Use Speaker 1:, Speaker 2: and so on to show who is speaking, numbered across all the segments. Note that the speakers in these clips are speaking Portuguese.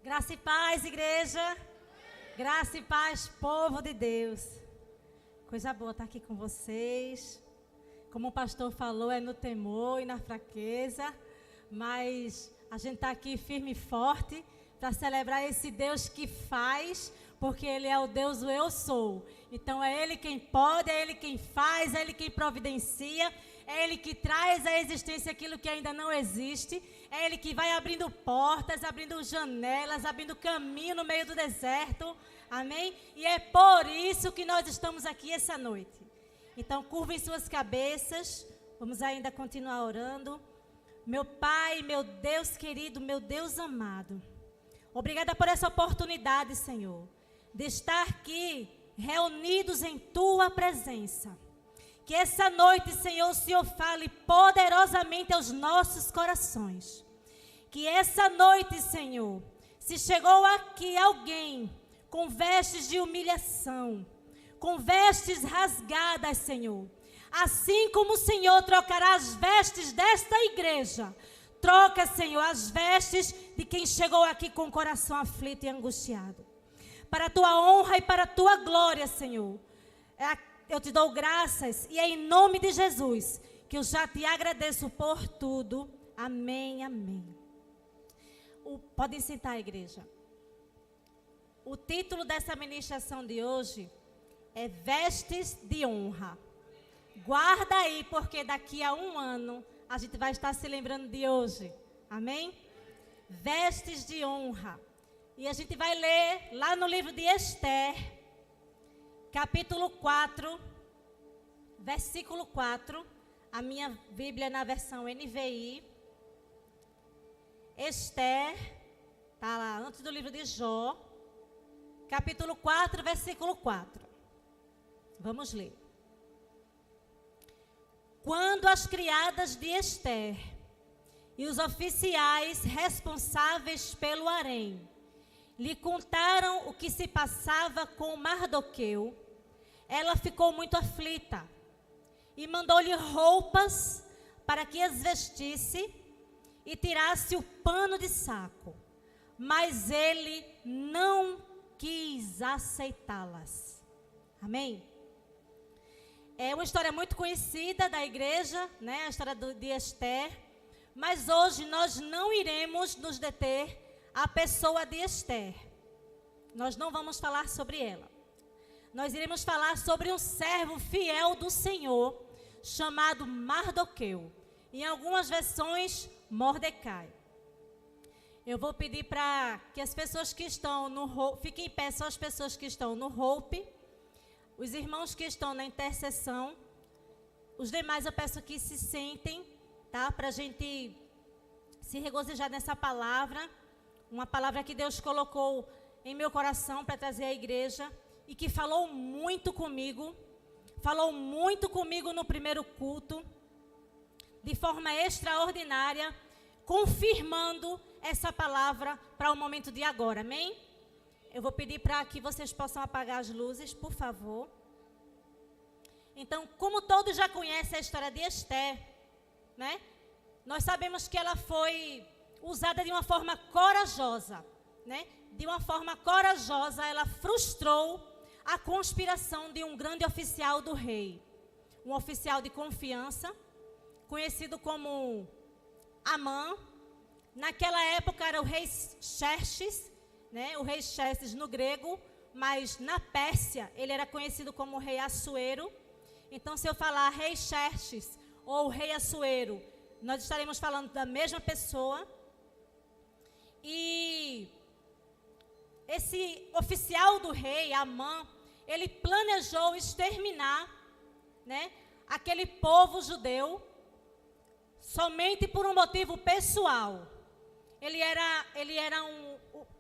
Speaker 1: Graça e paz, igreja. Graça e paz, povo de Deus. Coisa boa estar aqui com vocês. Como o pastor falou, é no temor e na fraqueza. Mas a gente está aqui firme e forte para celebrar esse Deus que faz, porque Ele é o Deus do eu sou. Então é Ele quem pode, é Ele quem faz, é Ele quem providencia, é Ele que traz à existência aquilo que ainda não existe, é Ele que vai abrindo portas, abrindo janelas, abrindo caminho no meio do deserto, amém? E é por isso que nós estamos aqui essa noite. Então curvem suas cabeças, vamos ainda continuar orando. Meu Pai, meu Deus querido, meu Deus amado, obrigada por essa oportunidade, Senhor, de estar aqui reunidos em Tua presença. Que essa noite, Senhor, o Senhor fale poderosamente aos nossos corações. Que essa noite, Senhor, se chegou aqui alguém com vestes de humilhação, com vestes rasgadas, Senhor, assim como o Senhor trocará as vestes desta igreja, troca, Senhor, as vestes de quem chegou aqui com o coração aflito e angustiado. Para a Tua honra e para a Tua glória, Senhor, eu te dou graças e é em nome de Jesus que eu já te agradeço por tudo. Amém, amém. Podem sentar, igreja. O título dessa ministração de hoje é Vestes de Honra. Guarda aí, porque daqui a um ano a gente vai estar se lembrando de hoje. Amém? Vestes de honra. E a gente vai ler lá no livro de Esther, capítulo 4, versículo 4. A minha Bíblia na versão NVI. Esther, está lá antes do livro de Jó, capítulo 4, versículo 4. Vamos ler. Quando as criadas de Esther e os oficiais responsáveis pelo harém lhe contaram o que se passava com Mardoqueu, ela ficou muito aflita e mandou-lhe roupas para que as vestisse e tirasse o pano de saco. Mas ele não quis aceitá-las. Amém? É uma história muito conhecida da igreja, né? A história de Esther. Mas hoje nós não iremos nos deter à pessoa de Esther. Nós não vamos falar sobre ela. Nós iremos falar sobre um servo fiel do Senhor, chamado Mardoqueu. Em algumas versões, Mordecai. Eu vou pedir para que as pessoas que estão no Hope, fiquem em pé, só as pessoas que estão no Hope, os irmãos que estão na intercessão, os demais eu peço que se sentem, tá? Para a gente se regozijar nessa palavra, uma palavra que Deus colocou em meu coração para trazer à igreja e que falou muito comigo no primeiro culto, de forma extraordinária, confirmando essa palavra para o momento de agora, amém? Eu vou pedir para que vocês possam apagar as luzes, por favor. Então, como todos já conhecem a história de Esther, né? Nós sabemos que ela foi usada de uma forma corajosa, né? De uma forma corajosa, ela frustrou a conspiração de um grande oficial do rei. Um oficial de confiança, conhecido como Amã. Naquela época era o rei Xerxes, né? O rei Xerxes no grego, mas na Pérsia ele era conhecido como rei Assuero. Então, se eu falar rei Xerxes ou rei Assuero, nós estaremos falando da mesma pessoa. E esse oficial do rei, Amã, ele planejou exterminar, né, aquele povo judeu somente por um motivo pessoal.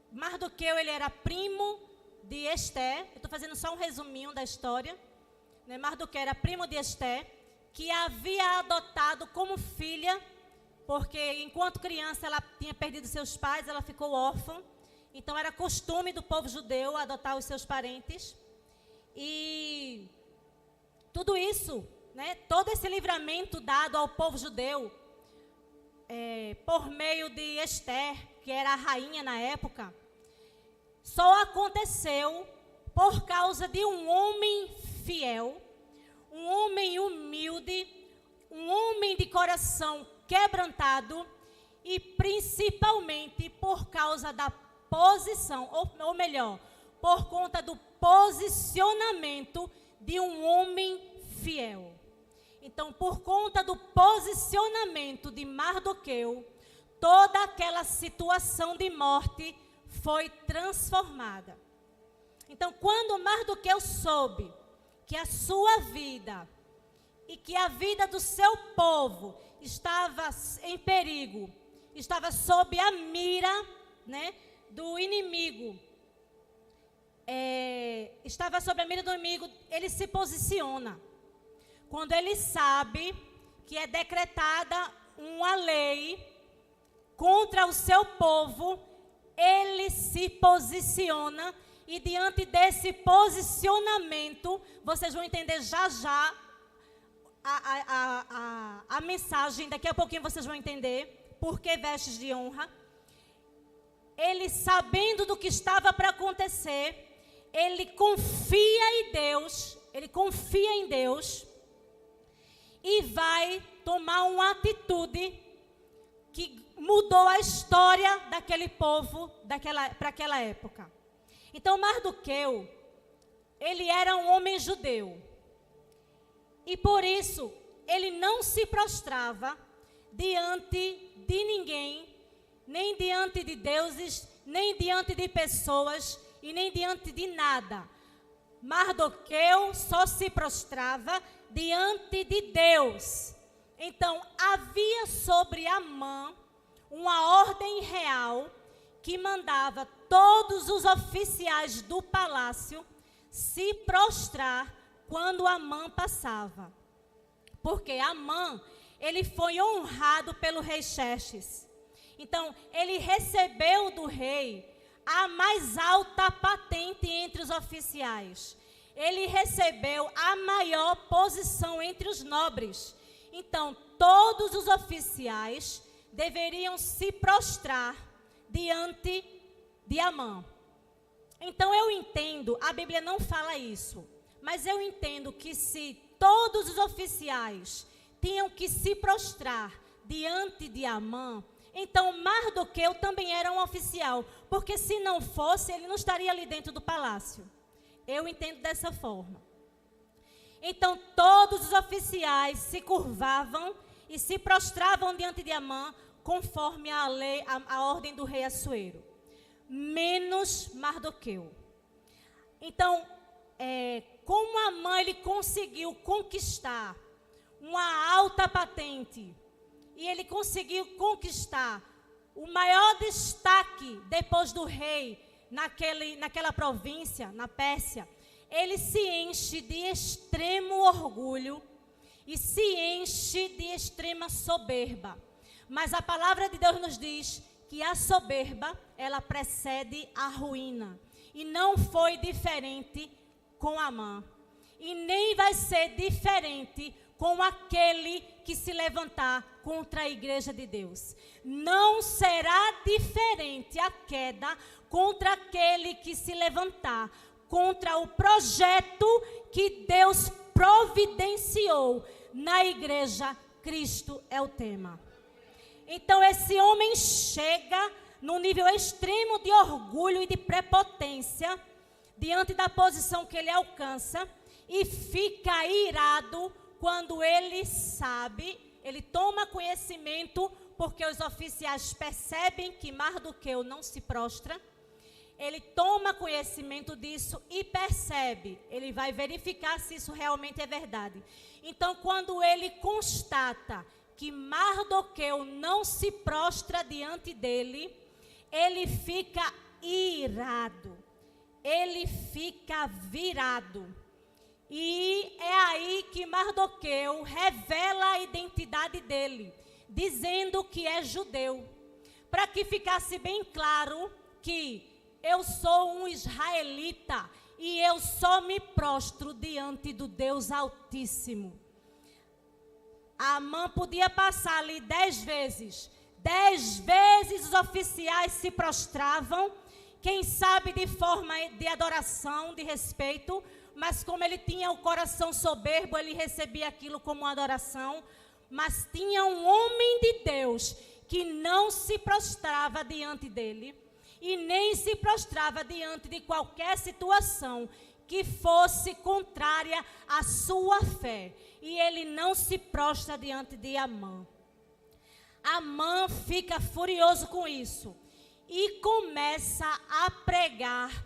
Speaker 1: Mardoqueu, ele era primo de Esther. Eu estou fazendo só um resuminho da história, né? Mardoqueu era primo de Esther, que havia adotado como filha, porque enquanto criança ela tinha perdido seus pais, ela ficou órfã. Então era costume do povo judeu adotar os seus parentes. E tudo isso, né, todo esse livramento dado ao povo judeu, por meio de Esther, que era a rainha na época, só aconteceu por causa de um homem fiel, um homem humilde, um homem de coração quebrantado e principalmente por causa da posição, ou melhor, por conta do posicionamento de um homem fiel. Então, por conta do posicionamento de Mardoqueu, toda aquela situação de morte foi transformada. Então, quando Mardoqueu soube que a sua vida e que a vida do seu povo estava em perigo, estava sob a mira, né, do inimigo, estava sob a mira do inimigo, ele se posiciona. Quando ele sabe que é decretada uma lei contra o seu povo, ele se posiciona. E diante desse posicionamento, vocês vão entender já já a mensagem. Daqui a pouquinho vocês vão entender por que vestes de honra. Ele, sabendo do que estava para acontecer, ele confia em Deus. Ele confia em Deus e vai tomar uma atitude que mudou a história daquele povo para aquela época. Então, Mardoqueu, ele era um homem judeu. E por isso, ele não se prostrava diante de ninguém, nem diante de deuses, nem diante de pessoas e nem diante de nada. Mardoqueu só se prostrava diante de Deus. Então, havia sobre Amã uma ordem real que mandava todos os oficiais do palácio se prostrar quando Amã passava. Porque Amã, ele foi honrado pelo rei Xerxes. Então, ele recebeu do rei a mais alta patente entre os oficiais. Ele recebeu a maior posição entre os nobres. Então, todos os oficiais deveriam se prostrar diante de Amã. Então, eu entendo, a Bíblia não fala isso, mas eu entendo que se todos os oficiais tinham que se prostrar diante de Amã, então Mardoqueu também era um oficial, porque se não fosse, ele não estaria ali dentro do palácio. Eu entendo dessa forma. Então, todos os oficiais se curvavam e se prostravam diante de Amã, conforme a lei, a ordem do rei Assuero, menos Mardoqueu. Então, como Amã ele conseguiu conquistar uma alta patente, e ele conseguiu conquistar o maior destaque depois do rei naquela província, na Pérsia, ele se enche de extremo orgulho e se enche de extrema soberba. Mas a palavra de Deus nos diz que a soberba, ela precede a ruína. E não foi diferente com Amã. E nem vai ser diferente com aquele que se levantar contra a igreja de Deus. Não será diferente a queda contra aquele que se levantar contra o projeto que Deus providenciou na igreja. Cristo é o tema. Então esse homem chega num nível extremo de orgulho e de prepotência diante da posição que ele alcança e fica irado quando ele sabe, ele toma conhecimento, porque os oficiais percebem que Mardoqueu não se prostra. Ele toma conhecimento disso e percebe, ele vai verificar se isso realmente é verdade. Então, quando ele constata que Mardoqueu não se prostra diante dele, ele fica irado, ele fica virado. E é aí que Mardoqueu revela a identidade dele, dizendo que é judeu, para que ficasse bem claro que eu sou um israelita e eu só me prostro diante do Deus Altíssimo. Amã podia passar ali 10 vezes. 10 vezes os oficiais se prostravam quem sabe de forma de adoração, de respeito, mas como ele tinha o coração soberbo, ele recebia aquilo como adoração. Mas tinha um homem de Deus que não se prostrava diante dele e nem se prostrava diante de qualquer situação que fosse contrária à sua fé. E ele não se prostra diante de Amã. Amã fica furioso com isso e começa a pregar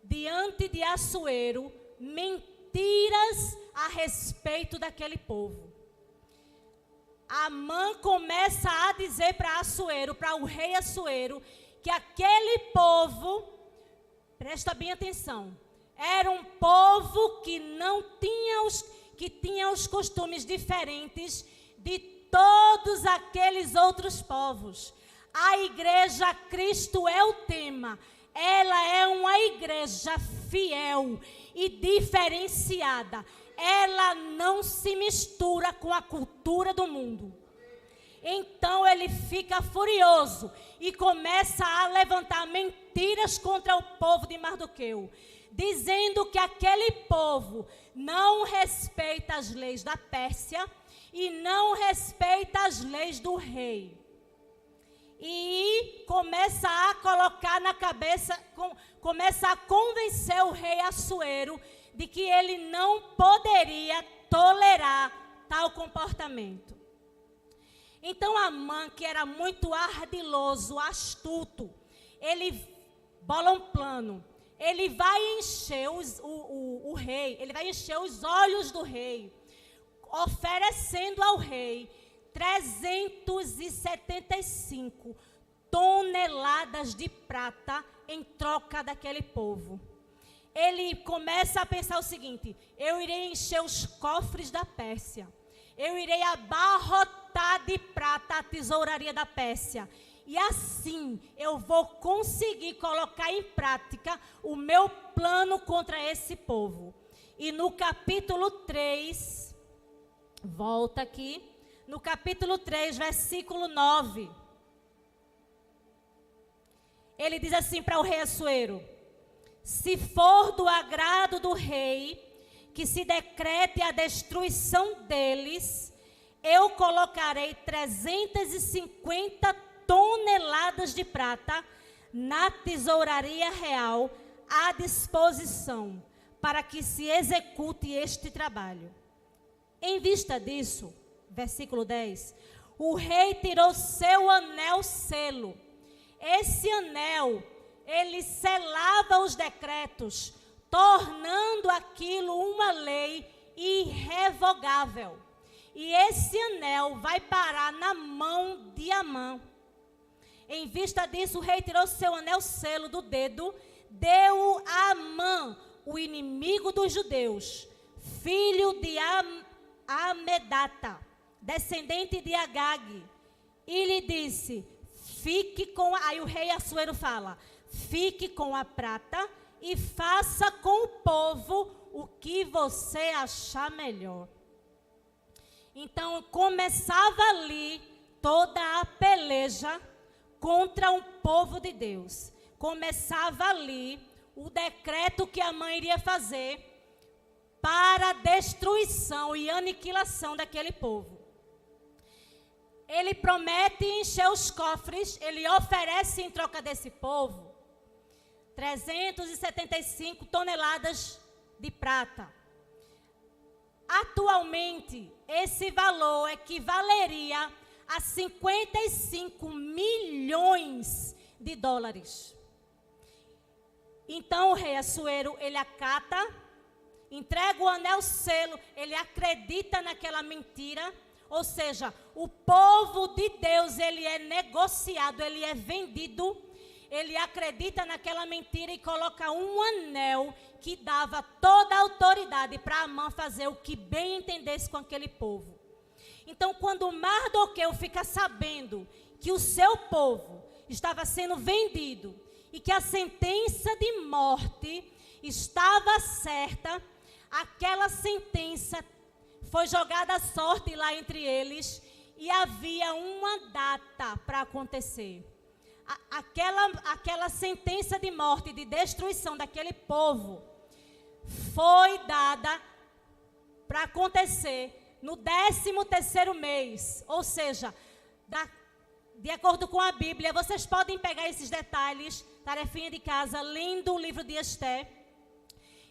Speaker 1: diante de Assuero mentiras a respeito daquele povo. Amã começa a dizer para Assuero, para o rei Assuero, que aquele povo, presta bem atenção, era um povo que tinha os costumes diferentes de todos aqueles outros povos. A igreja Cristo é o tema. Ela é uma igreja fiel e diferenciada. Ela não se mistura com a cultura do mundo. Então ele fica furioso e começa a levantar mentiras contra o povo de Mardoqueu, dizendo que aquele povo não respeita as leis da Pérsia e não respeita as leis do rei. E começa a colocar na cabeça, começa a convencer o rei Assuero de que ele não poderia tolerar tal comportamento. Então Amã, que era muito ardiloso, astuto, ele bola um plano. Ele vai encher o rei, ele vai encher os olhos do rei, oferecendo ao rei 375 toneladas de prata em troca daquele povo. Ele começa a pensar o seguinte: eu irei encher os cofres da Pérsia, eu irei abarrotar de prata a tesouraria da Pérsia, e assim eu vou conseguir colocar em prática o meu plano contra esse povo. E no capítulo 3, volta aqui, no capítulo 3, versículo 9, ele diz assim para o rei Assuero: se for do agrado do rei que se decrete a destruição deles, eu colocarei 350 toneladas de prata na tesouraria real à disposição, para que se execute este trabalho. Em vista disso, versículo 10, o rei tirou seu anel selo. Esse anel, ele selava os decretos, tornando aquilo uma lei irrevogável. E esse anel vai parar na mão de Amã. Em vista disso, o rei tirou seu anel selo do dedo, deu a Amã, o inimigo dos judeus, filho de Amedata, descendente de Agag, e lhe disse: fique com aí o rei Assuero fala: fique com a prata e faça com o povo o que você achar melhor. Então começava ali toda a peleja contra o povo de Deus. Começava ali o decreto que Amã iria fazer para a destruição e aniquilação daquele povo. Ele promete encher os cofres, ele oferece em troca desse povo 375 toneladas de prata. Atualmente, esse valor equivaleria a 55 milhões de dólares. Então o rei Assuero, ele acata, entrega o anel selo, ele acredita naquela mentira. Ou seja, o povo de Deus, ele é negociado, ele é vendido. Ele acredita naquela mentira e coloca um anel que dava toda a autoridade para Amã fazer o que bem entendesse com aquele povo. Então, quando Mardoqueu fica sabendo que o seu povo estava sendo vendido e que a sentença de morte estava certa, aquela sentença foi jogada à sorte lá entre eles e havia uma data para acontecer. aquela sentença de morte, de destruição daquele povo, foi dada para acontecer no 13º mês, ou seja, de acordo com a Bíblia. Vocês podem pegar esses detalhes, tarefinha de casa, lendo o livro de Esté,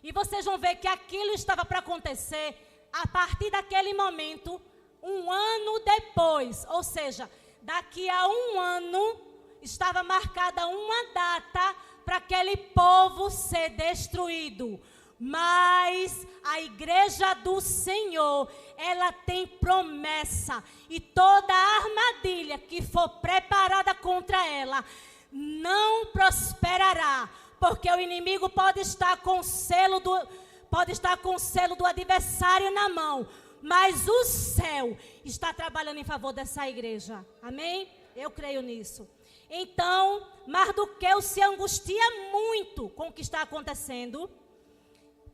Speaker 1: e vocês vão ver que aquilo estava para acontecer a partir daquele momento, um ano depois, ou seja, daqui a um ano, estava marcada uma data para aquele povo ser destruído. Mas a igreja do Senhor, ela tem promessa, e toda armadilha que for preparada contra ela não prosperará, porque o inimigo pode estar com o selo do adversário na mão, mas o céu está trabalhando em favor dessa igreja. Amém? Eu creio nisso. Então, Mardoqueu se angustia muito com o que está acontecendo,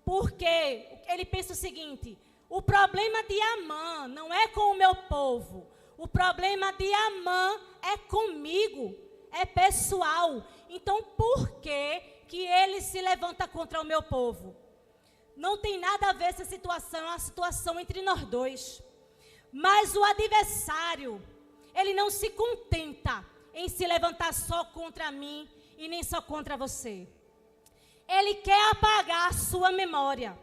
Speaker 1: porque ele pensa o seguinte: o problema de Amã não é com o meu povo, o problema de Amã é comigo, é pessoal. Então, por que ele se levanta contra o meu povo? Não tem nada a ver essa situação, é uma situação entre nós dois. Mas o adversário, ele não se contenta em se levantar só contra mim e nem só contra você. Ele quer apagar a sua memória.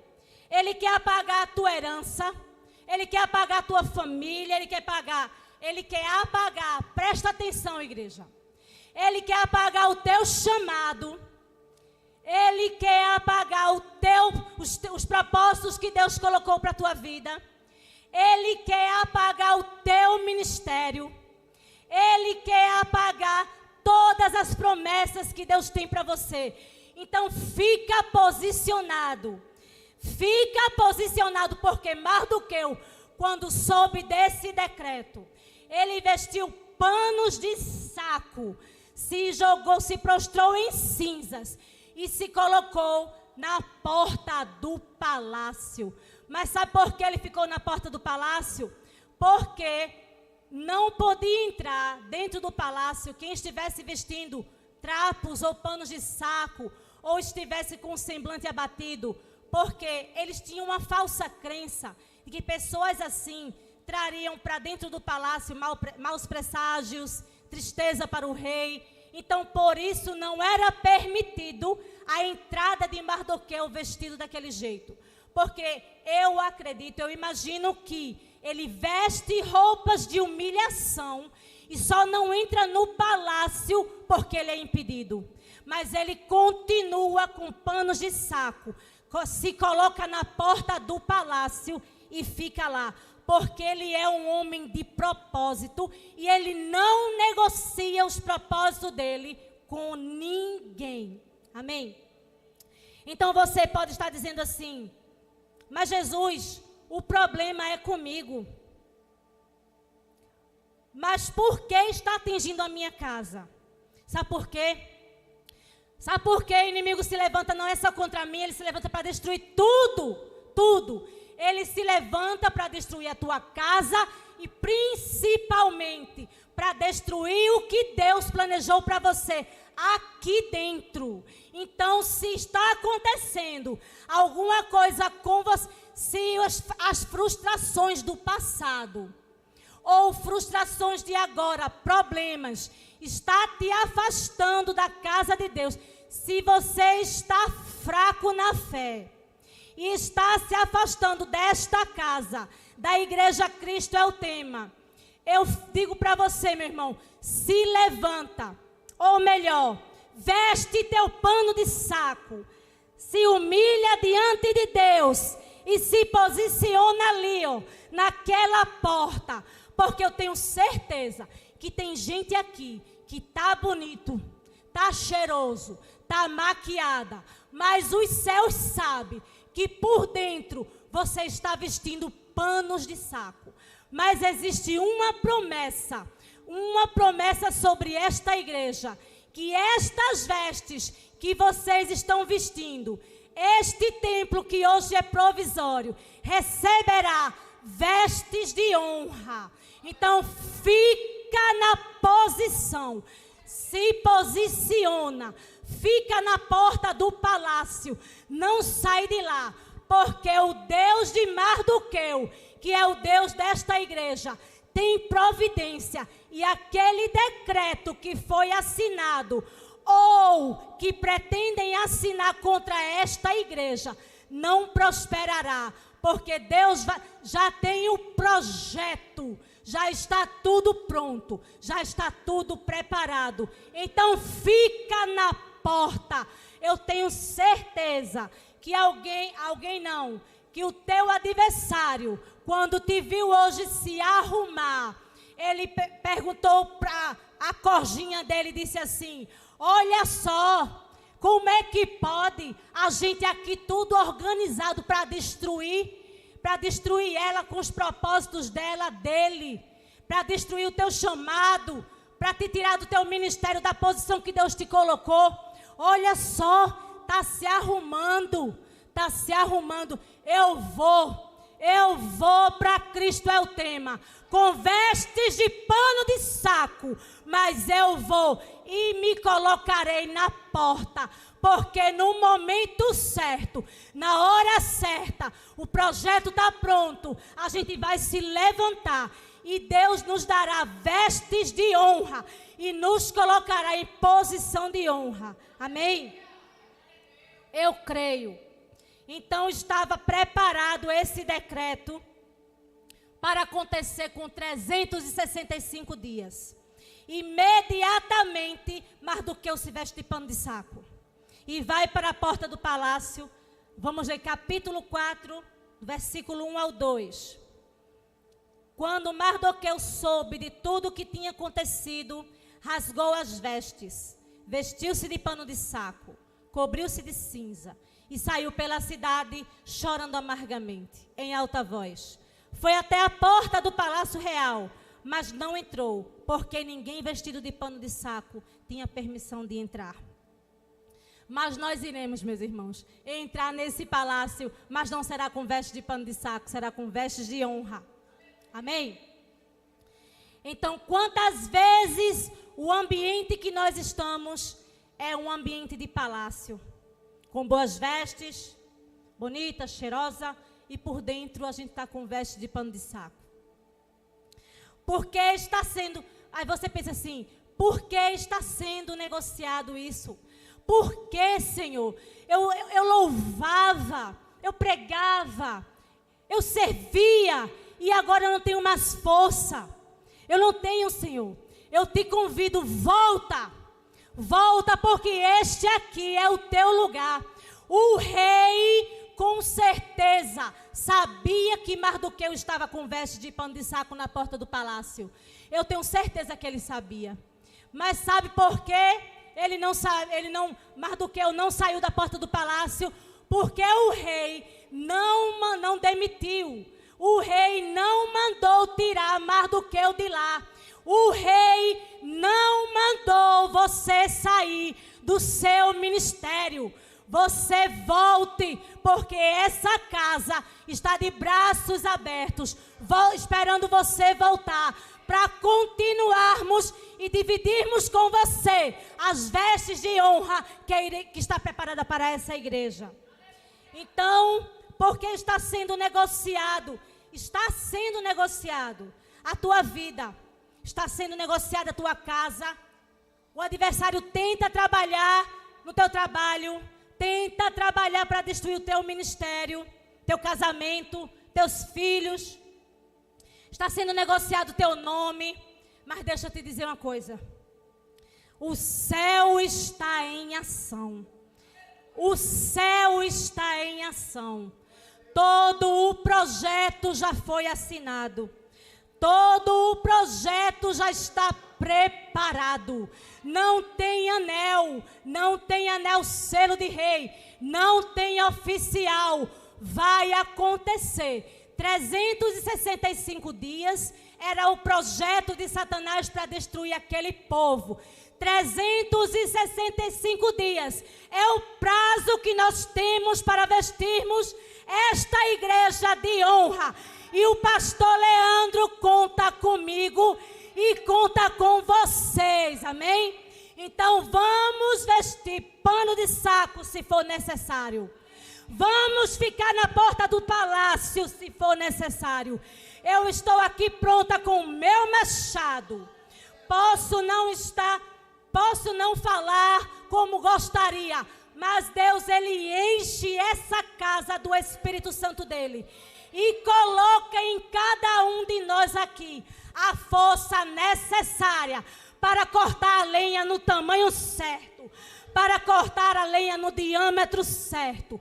Speaker 1: Ele quer apagar a tua herança. Ele quer apagar a tua família. Ele quer apagar, presta atenção, igreja. Ele quer apagar o teu chamado. Ele quer apagar os propósitos que Deus colocou para a tua vida. Ele quer apagar o teu ministério. Ele quer apagar todas as promessas que Deus tem para você. Então fica posicionado. Fica posicionado, porque Mardoqueu, quando soube desse decreto, ele vestiu panos de saco, se prostrou em cinzas e se colocou na porta do palácio. Mas sabe por que ele ficou na porta do palácio? Porque não podia entrar dentro do palácio quem estivesse vestindo trapos ou panos de saco, ou estivesse com o semblante abatido, porque eles tinham uma falsa crença de que pessoas assim trariam para dentro do palácio maus presságios, tristeza para o rei. Então, por isso, não era permitido a entrada de Mardoqueu vestido daquele jeito. Porque eu imagino que ele veste roupas de humilhação e só não entra no palácio porque ele é impedido. Mas ele continua com panos de saco, se coloca na porta do palácio e fica lá. Porque ele é um homem de propósito e ele não negocia os propósitos dele com ninguém. Amém? Então você pode estar dizendo assim: mas Jesus, o problema é comigo. Mas por que está atingindo a minha casa? Sabe por quê? Sabe por que o inimigo se levanta? Não é só contra mim, ele se levanta para destruir tudo, tudo. Ele se levanta para destruir a tua casa e principalmente para destruir o que Deus planejou para você aqui dentro. Então, se está acontecendo alguma coisa com você, se as frustrações do passado ou frustrações de agora, problemas, está te afastando da casa de Deus, se você está fraco na fé e está se afastando desta casa, da igreja Cristo é o tema, eu digo para você, meu irmão, se levanta, ou melhor, veste teu pano de saco, se humilha diante de Deus e se posiciona ali, ó, naquela porta, porque eu tenho certeza que tem gente aqui que tá bonito, tá cheiroso, tá maquiada, mas os céus sabem que por dentro você está vestindo panos de saco. Mas existe uma promessa sobre esta igreja, que estas vestes que vocês estão vestindo, este templo que hoje é provisório, receberá vestes de honra. Então fica na posição, se posiciona, fica na porta do palácio, não sai de lá, porque o Deus de Mardoqueu, que é o Deus desta igreja, tem providência, e aquele decreto que foi assinado, ou que pretendem assinar contra esta igreja, não prosperará, porque Deus já tem o projeto, já está tudo pronto, já está tudo preparado. Então fica na porta. Eu tenho certeza que que o teu adversário, quando te viu hoje se arrumar, ele perguntou para a corjinha dele e disse assim: olha só, como é que pode a gente aqui tudo organizado para destruir ela com os propósitos dele, para destruir o teu chamado, para te tirar do teu ministério, da posição que Deus te colocou. Olha só, está se arrumando. Eu vou para Cristo é o tema, com vestes de pano de saco, mas eu vou e me colocarei na porta, porque no momento certo, na hora certa, o projeto está pronto, a gente vai se levantar e Deus nos dará vestes de honra e nos colocará em posição de honra. Amém? Eu creio. Então estava preparado esse decreto para acontecer com 365 dias. Imediatamente, Mardoqueu se veste de pano de saco e vai para a porta do palácio. Vamos ler capítulo 4, versículo 1 ao 2. Quando Mardoqueu soube de tudo o que tinha acontecido, rasgou as vestes, vestiu-se de pano de saco, cobriu-se de cinza e saiu pela cidade chorando amargamente, em alta voz. Foi até a porta do palácio real, mas não entrou, porque ninguém vestido de pano de saco tinha permissão de entrar. Mas nós iremos, meus irmãos, entrar nesse palácio, mas não será com vestes de pano de saco, será com vestes de honra. Amém? Então, quantas vezes o ambiente que nós estamos é um ambiente de palácio, com boas vestes, bonita, cheirosa, e por dentro a gente está com veste de pano de saco. Porque está sendo, aí você pensa assim, por que está sendo negociado isso? Por que, Senhor? Eu louvava, eu pregava, eu servia, e agora eu não tenho mais força. Eu não tenho, Senhor. Eu te convido, volta, porque este aqui é o teu lugar. O rei, com certeza, sabia que Mardoqueu estava com veste de pano de saco na porta do palácio. Eu tenho certeza que ele sabia. Mas sabe por quê? Mardoqueu não saiu da porta do palácio, porque o rei não demitiu. O rei não mandou tirar Mardoqueu de lá. O rei não mandou você sair do seu ministério. Você volte, porque essa casa está de braços abertos, esperando você voltar, para continuarmos e dividirmos com você as vestes de honra que está preparada para essa igreja. Então, porque está sendo negociado a tua vida, está sendo negociada a tua casa. O adversário tenta trabalhar no teu trabalho, tenta trabalhar para destruir o teu ministério, teu casamento, teus filhos. Está sendo negociado o teu nome. Mas deixa eu te dizer uma coisa. O céu está em ação. O céu está em ação. Todo o projeto já foi assinado. Todo o projeto já está preparado. Não tem anel selo de rei, não tem oficial. Vai acontecer. 365 dias era o projeto de Satanás para destruir aquele povo. 365 dias é o prazo que nós temos para vestirmos esta igreja de honra. E o pastor Leandro conta comigo e conta com vocês, amém? Então vamos vestir pano de saco se for necessário. Vamos ficar na porta do palácio se for necessário. Eu estou aqui pronta com o meu machado. Posso não falar como gostaria, mas Deus, Ele enche essa casa do Espírito Santo dEle e coloca em cada um de nós aqui a força necessária para cortar a lenha no tamanho certo, para cortar a lenha no diâmetro certo.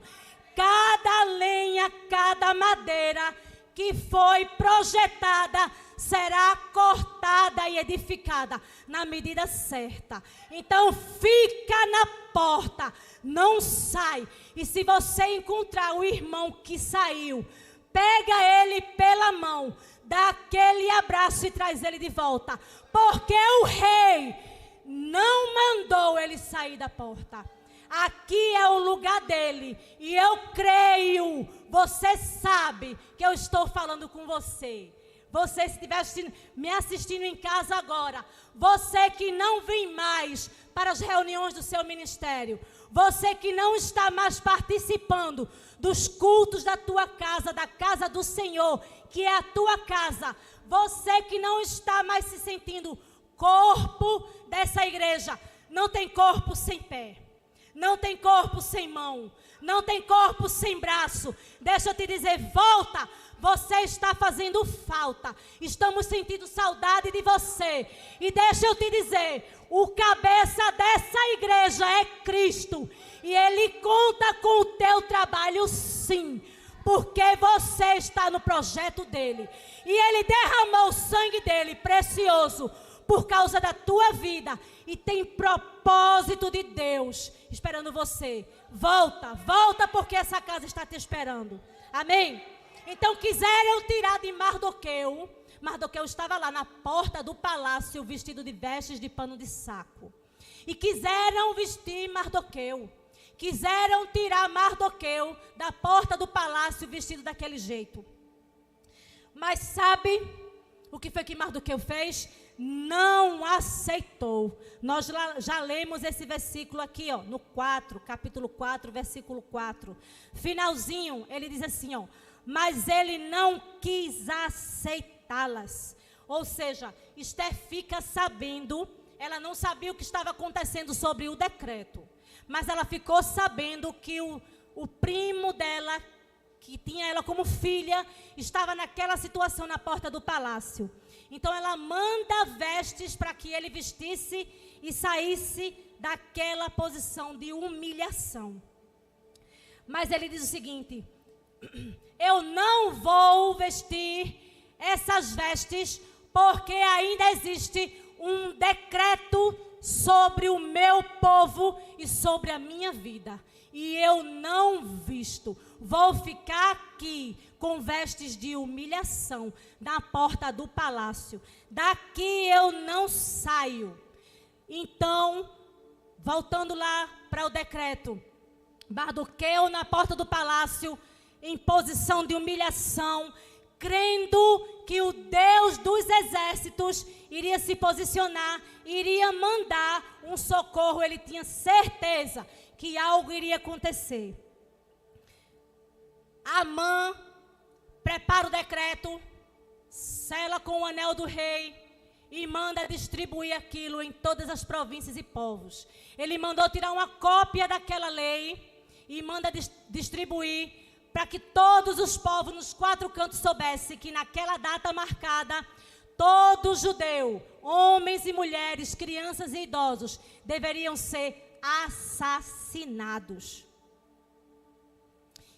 Speaker 1: Cada lenha, cada madeira que foi projetada será cortada e edificada na medida certa. Então fica na porta, não sai. E se você encontrar o irmão que saiu, pega ele pela mão, dá aquele abraço e traz ele de volta. Porque o rei não mandou ele sair da porta. Aqui é o lugar dele. E eu creio, você sabe que eu estou falando com você. Você, se estiver me assistindo em casa agora, você que não vem mais para as reuniões do seu ministério, você que não está mais participando dos cultos da tua casa, da casa do Senhor, que é a tua casa, você que não está mais se sentindo corpo dessa igreja, não tem corpo sem pé, não tem corpo sem mão, não tem corpo sem braço. Deixa eu te dizer, volta. Você está fazendo falta. Estamos sentindo saudade de você. E deixa eu te dizer, o cabeça dessa igreja é Cristo. E Ele conta com o teu trabalho, sim. Porque você está no projeto dEle. E Ele derramou o sangue dEle, precioso, por causa da tua vida. E tem propósito de Deus esperando você. Volta, volta, porque essa casa está te esperando. Amém? Então quiseram tirar de Mardoqueu. Mardoqueu estava lá na porta do palácio vestido de vestes de pano de saco. E quiseram vestir Mardoqueu. Quiseram tirar Mardoqueu da porta do palácio vestido daquele jeito. Mas sabe o que foi que Mardoqueu fez? Não aceitou. Nós já lemos esse versículo aqui, ó, no 4, capítulo 4, versículo 4. Finalzinho, ele diz assim, ó. Mas ele não quis aceitá-las. Ou seja, Esther fica sabendo, ela não sabia o que estava acontecendo sobre o decreto. Mas ela ficou sabendo que o primo dela, que tinha ela como filha, estava naquela situação na porta do palácio. Então ela manda vestes para que ele vestisse e saísse daquela posição de humilhação. Mas ele diz o seguinte: eu não vou vestir essas vestes, porque ainda existe um decreto sobre o meu povo e sobre a minha vida. E eu não visto. Vou ficar aqui com vestes de humilhação na porta do palácio. Daqui eu não saio. Então, voltando lá para o decreto, Mardoqueu na porta do palácio, em posição de humilhação, crendo que o Deus dos exércitos iria se posicionar, iria mandar um socorro. Ele tinha certeza que algo iria acontecer. Amã prepara o decreto, sela com o anel do rei e manda distribuir aquilo em todas as províncias e povos. Ele mandou tirar uma cópia daquela lei e manda distribuir para que todos os povos nos 4 cantos soubessem que naquela data marcada, todo judeu, homens e mulheres, crianças e idosos, deveriam ser assassinados.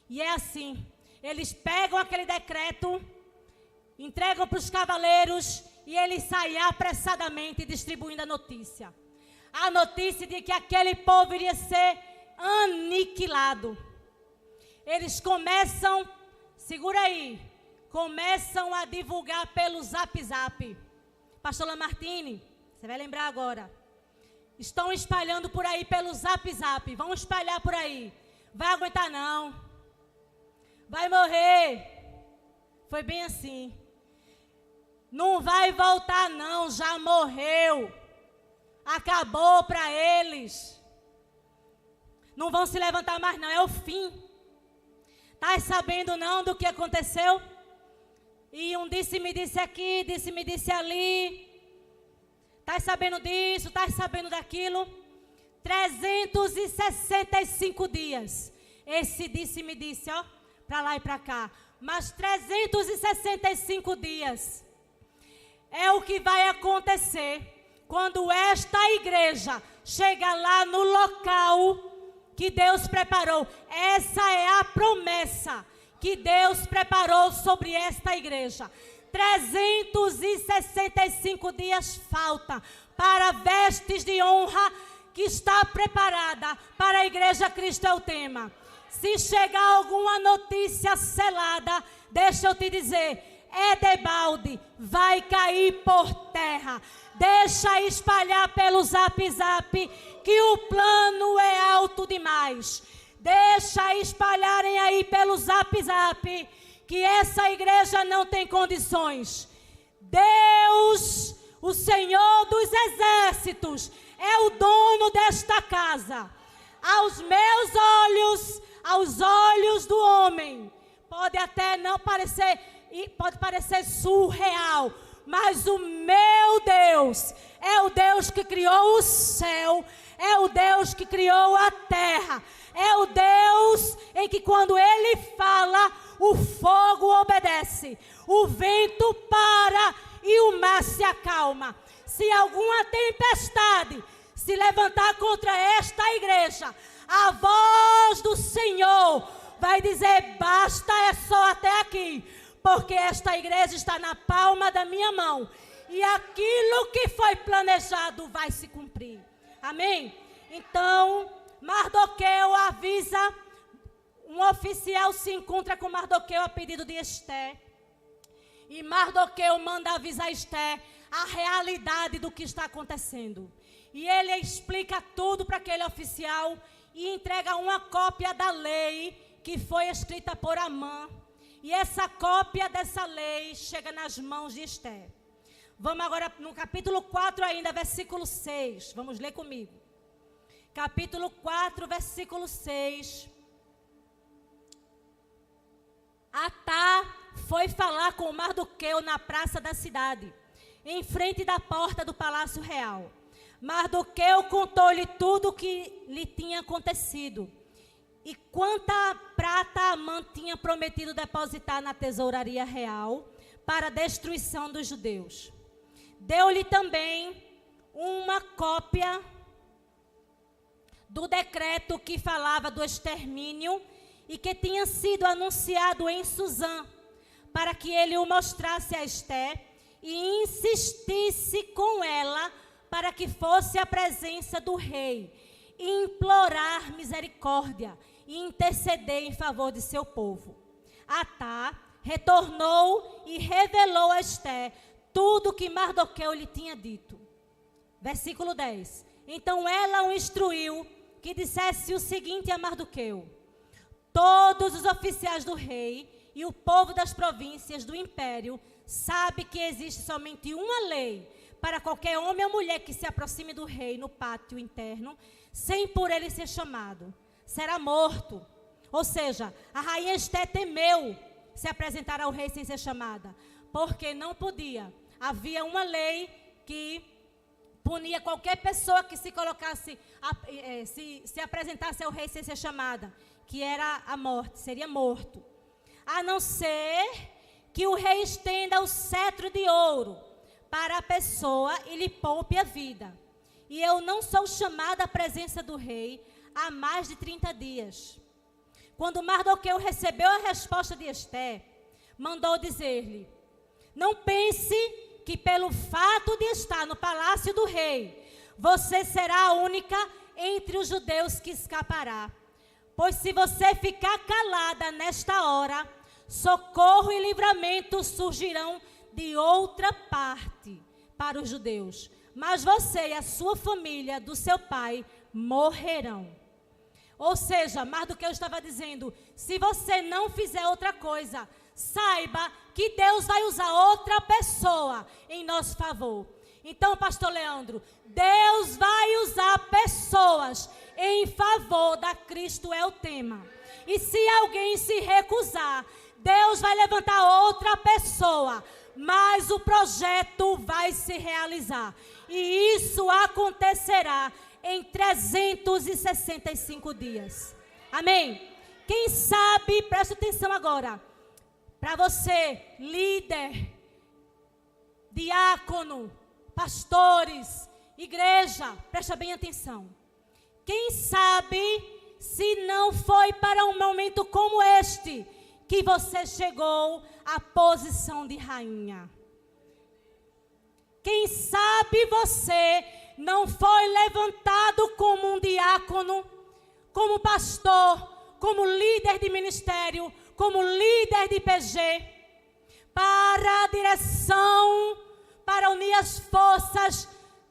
Speaker 1: E é assim, eles pegam aquele decreto, entregam para os cavaleiros e eles saem apressadamente distribuindo a notícia. A notícia de que aquele povo iria ser aniquilado. Eles começam, segura aí, começam a divulgar pelo Zap Zap. Pastor Lamartine, você vai lembrar agora. Estão espalhando por aí pelo Zap Zap. Vão espalhar por aí. Vai aguentar não. Vai morrer. Foi bem assim. Não vai voltar não, já morreu. Acabou para eles. Não vão se levantar mais não, é o fim. Estás sabendo não do que aconteceu? E um disse-me disse aqui, disse-me disse ali. Estás sabendo disso, estás sabendo daquilo? 365 dias. Esse disse-me disse, ó, para lá e para cá. Mas 365 dias é o que vai acontecer quando esta igreja chega lá no local que Deus preparou. Essa é a promessa que Deus preparou sobre esta igreja. 365 dias falta para vestes de honra que está preparada para a igreja Cristo é o tema. Se chegar alguma notícia selada, deixa eu te dizer, é debalde, vai cair por terra. Deixa espalhar pelo zap zap que o plano é alto demais. Deixa espalharem aí pelo zap zap que essa igreja não tem condições. Deus, o Senhor dos exércitos, é o dono desta casa. Aos meus olhos, aos olhos do homem, pode até não parecer, pode parecer surreal, mas o meu Deus é o Deus que criou o céu, é o Deus que criou a terra, é o Deus em que quando Ele fala, o fogo obedece, o vento para e o mar se acalma. Se alguma tempestade se levantar contra esta igreja, a voz do Senhor vai dizer, basta, é só até aqui, porque esta igreja está na palma da minha mão, e aquilo que foi planejado vai se cumprir. Amém? Então, Mardoqueu avisa, um oficial se encontra com Mardoqueu a pedido de Esté, e Mardoqueu manda avisar Esté a realidade do que está acontecendo. E ele explica tudo para aquele oficial e entrega uma cópia da lei que foi escrita por Amã. E essa cópia dessa lei chega nas mãos de Esté. Vamos agora no capítulo 4 ainda, versículo 6. Vamos ler comigo. Capítulo 4, versículo 6. Atá foi falar com Mardoqueu na praça da cidade, em frente da porta do palácio real. Mardoqueu contou-lhe tudo o que lhe tinha acontecido e quanta prata Amã tinha prometido depositar na tesouraria real para a destruição dos judeus. Deu-lhe também uma cópia do decreto que falava do extermínio e que tinha sido anunciado em Suzã, para que ele o mostrasse a Esté e insistisse com ela para que fosse à presença do rei e implorar misericórdia e interceder em favor de seu povo. Atá retornou e revelou a Esté tudo o que Mardoqueu lhe tinha dito. Versículo 10. Então ela o instruiu que dissesse o seguinte a Mardoqueu: todos os oficiais do rei e o povo das províncias do império sabe que existe somente uma lei para qualquer homem ou mulher que se aproxime do rei no pátio interno, sem por ele ser chamado, será morto. Ou seja, a rainha Esté temeu se apresentar ao rei sem ser chamada, porque não podia. Havia uma lei que punia qualquer pessoa que se colocasse, se apresentasse ao rei sem ser chamada, que era a morte, seria morto. A não ser que o rei estenda o cetro de ouro para a pessoa e lhe poupe a vida. E eu não sou chamada à presença do rei há mais de 30 dias. Quando Mardoqueu recebeu a resposta de Esté, mandou dizer-lhe: não pense que pelo fato de estar no palácio do rei, você será a única entre os judeus que escapará. Pois se você ficar calada nesta hora, socorro e livramento surgirão de outra parte para os judeus, mas você e a sua família do seu pai morrerão. Ou seja, Mardoqueu estava dizendo: se você não fizer outra coisa, saiba que Deus vai usar outra pessoa em nosso favor. Então, pastor Leandro, Deus vai usar pessoas em favor da Cristo é o tema. E se alguém se recusar, Deus vai levantar outra pessoa, mas o projeto vai se realizar. E isso acontecerá em 365 dias. Amém? Quem sabe, presta atenção agora, para você, líder, diácono, pastores, igreja, presta bem atenção. Quem sabe se não foi para um momento como este que você chegou à posição de rainha? Quem sabe você não foi levantado como um diácono, como pastor, como líder de ministério, como líder de PG, para a direção, para unir as forças,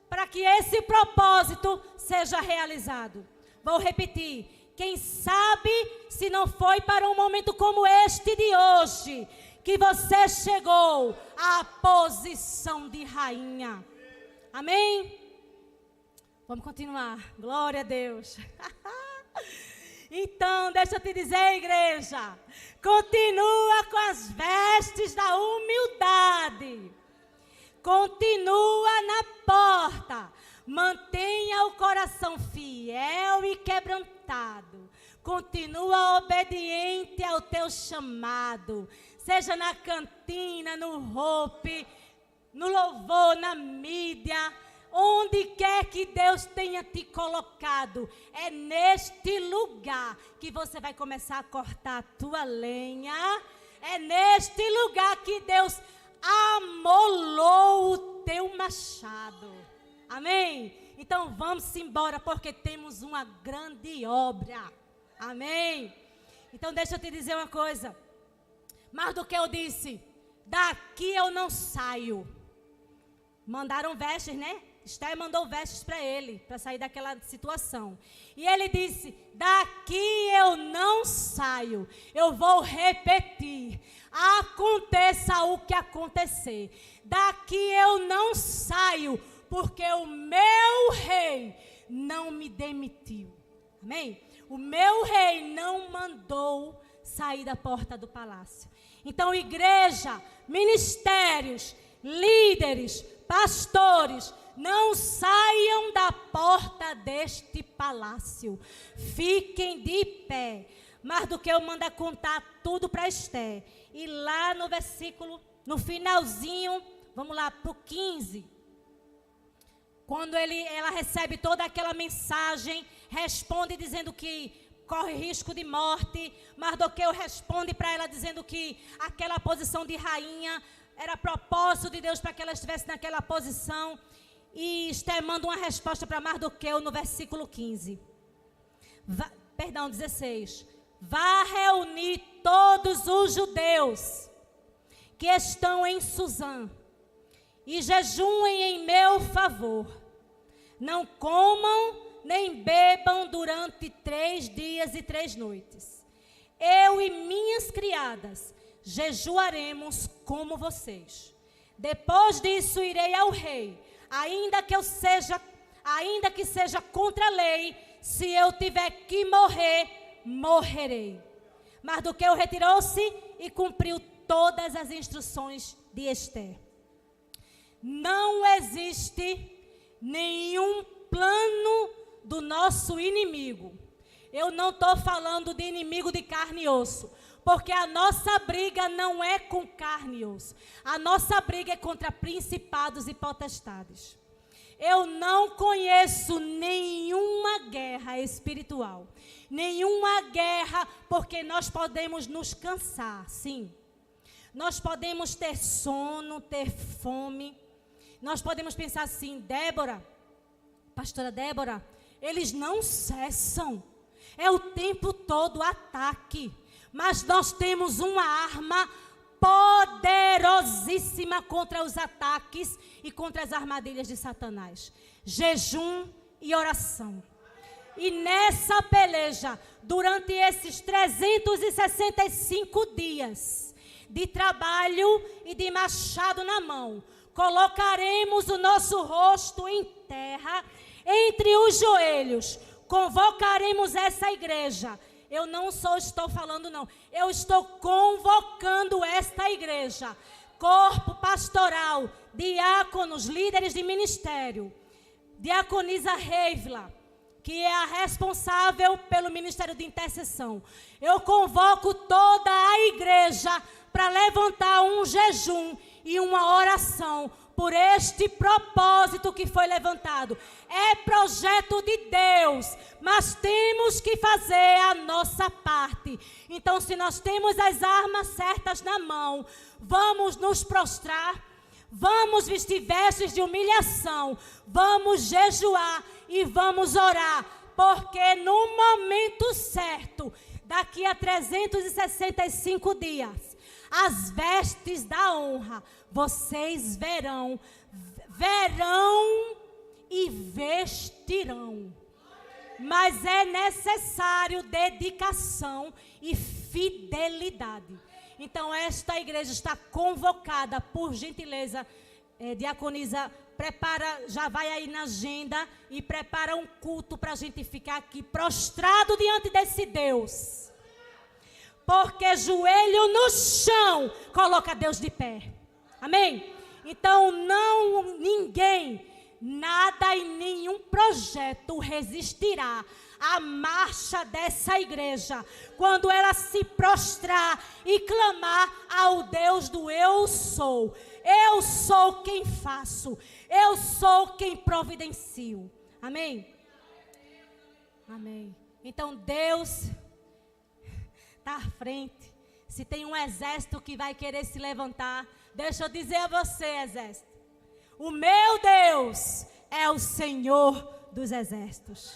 Speaker 1: para que esse propósito seja realizado. Vou repetir. Quem sabe se não foi para um momento como este de hoje, que você chegou à posição de rainha. Amém? Vamos continuar. Glória a Deus. Então, deixa eu te dizer, igreja, continua com as vestes da humildade. Continua na porta. Mantenha o coração fiel e quebrantado. Continua obediente ao teu chamado. Seja na cantina, no roupe, no louvor, na mídia, onde quer que Deus tenha te colocado. É neste lugar que você vai começar a cortar a tua lenha. É neste lugar que Deus amolou o teu machado. Amém? Então vamos embora, porque temos uma grande obra. Amém? Então deixa eu te dizer uma coisa. Mardoqueu disse: daqui eu não saio. Mandaram vestes, né? Esther mandou vestes para ele, para sair daquela situação. E ele disse: daqui eu não saio. Eu vou repetir. Aconteça o que acontecer. Daqui eu não saio, porque o meu rei não me demitiu. Amém? O meu rei não mandou sair da porta do palácio. Então, igreja, ministérios, líderes, pastores, não saiam da porta deste palácio. Fiquem de pé. Mardoqueu manda contar tudo para Esther. E lá no versículo, no finalzinho, vamos lá para o 15. Quando ela recebe toda aquela mensagem, responde dizendo que corre risco de morte. Mardoqueu responde para ela dizendo que aquela posição de rainha era propósito de Deus para que ela estivesse naquela posição. E Esther manda uma resposta para Mardoqueu no versículo 15. 16. Vá reunir todos os judeus que estão em Suzã e jejuem em meu favor. Não comam nem bebam durante 3 dias e 3 noites. Eu e minhas criadas jejuaremos como vocês. Depois disso irei ao rei, ainda que seja contra a lei. Se eu tiver que morrer, morrerei. Mardoqueu retirou-se e cumpriu todas as instruções de Esther. Não existe nenhum plano do nosso inimigo. Eu não estou falando de inimigo de carne e osso, porque a nossa briga não é com carne e osso. A nossa briga é contra principados e potestades. Eu não conheço nenhuma guerra espiritual, nenhuma guerra, porque nós podemos nos cansar, sim. Nós podemos ter sono, ter fome. Nós podemos pensar assim: Débora, pastora Débora, eles não cessam. É o tempo todo ataque. Mas nós temos uma arma poderosíssima contra os ataques e contra as armadilhas de Satanás: jejum e oração. E nessa peleja, durante esses 365 dias de trabalho e de machado na mão, colocaremos o nosso rosto em terra, entre os joelhos, convocaremos essa igreja. Eu não só estou falando, não. Eu estou convocando esta igreja. Corpo pastoral, diáconos, líderes de ministério. Diaconisa Reivla, que é a responsável pelo ministério de intercessão. Eu convoco toda a igreja para levantar um jejum e uma oração por este propósito que foi levantado. É projeto de Deus, mas temos que fazer a nossa parte. Então, se nós temos as armas certas na mão, vamos nos prostrar, vamos vestir vestes de humilhação, vamos jejuar e vamos orar, porque no momento certo, daqui a 365 dias, as vestes da honra, vocês verão e vestirão. Mas é necessário dedicação e fidelidade. Então, esta igreja está convocada, por gentileza, diaconisa, prepara, já vai aí na agenda e prepara um culto para a gente ficar aqui prostrado diante desse Deus. Porque joelho no chão coloca Deus de pé. Amém? Então, ninguém, nada e nenhum projeto resistirá à marcha dessa igreja, quando ela se prostrar e clamar ao Deus do eu sou. Eu sou quem faço, eu sou quem providencio. Amém? Amém. Então Deus está à frente. Se tem um exército que vai querer se levantar, deixa eu dizer a você, exército, o meu Deus é o Senhor dos exércitos.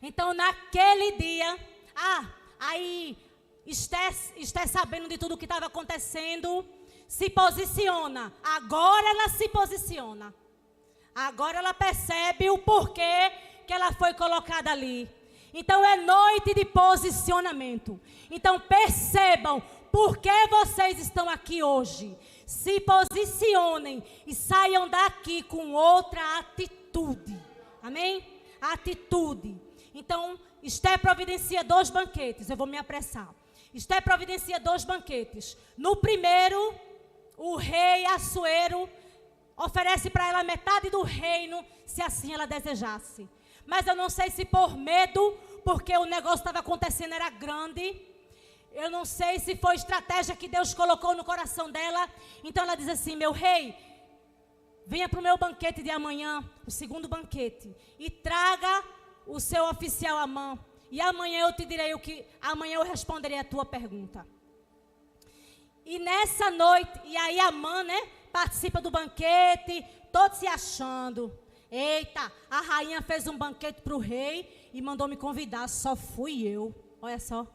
Speaker 1: Então, naquele dia, aí Esté sabendo de tudo o que estava acontecendo, se posiciona. Agora ela se posiciona. Agora ela percebe o porquê que ela foi colocada ali. Então é noite de posicionamento. Então percebam por que vocês estão aqui hoje. Se posicionem e saiam daqui com outra atitude. Amém? Atitude. Então, Esté providencia 2 banquetes. Eu vou me apressar. Esté providencia 2 banquetes. No primeiro, o rei Assuero oferece para ela metade do reino, se assim ela desejasse. Mas eu não sei se por medo, porque o negócio estava acontecendo, era grande. Eu não sei se foi estratégia que Deus colocou no coração dela. Então ela diz assim: meu rei, venha para o meu banquete de amanhã, o segundo banquete, e traga o seu oficial Amã. E amanhã eu te direi o que, amanhã eu responderei a tua pergunta. E nessa noite, e aí Amã, participa do banquete, todo se achando. Eita, a rainha fez um banquete para o rei e mandou me convidar, só fui eu. Olha só.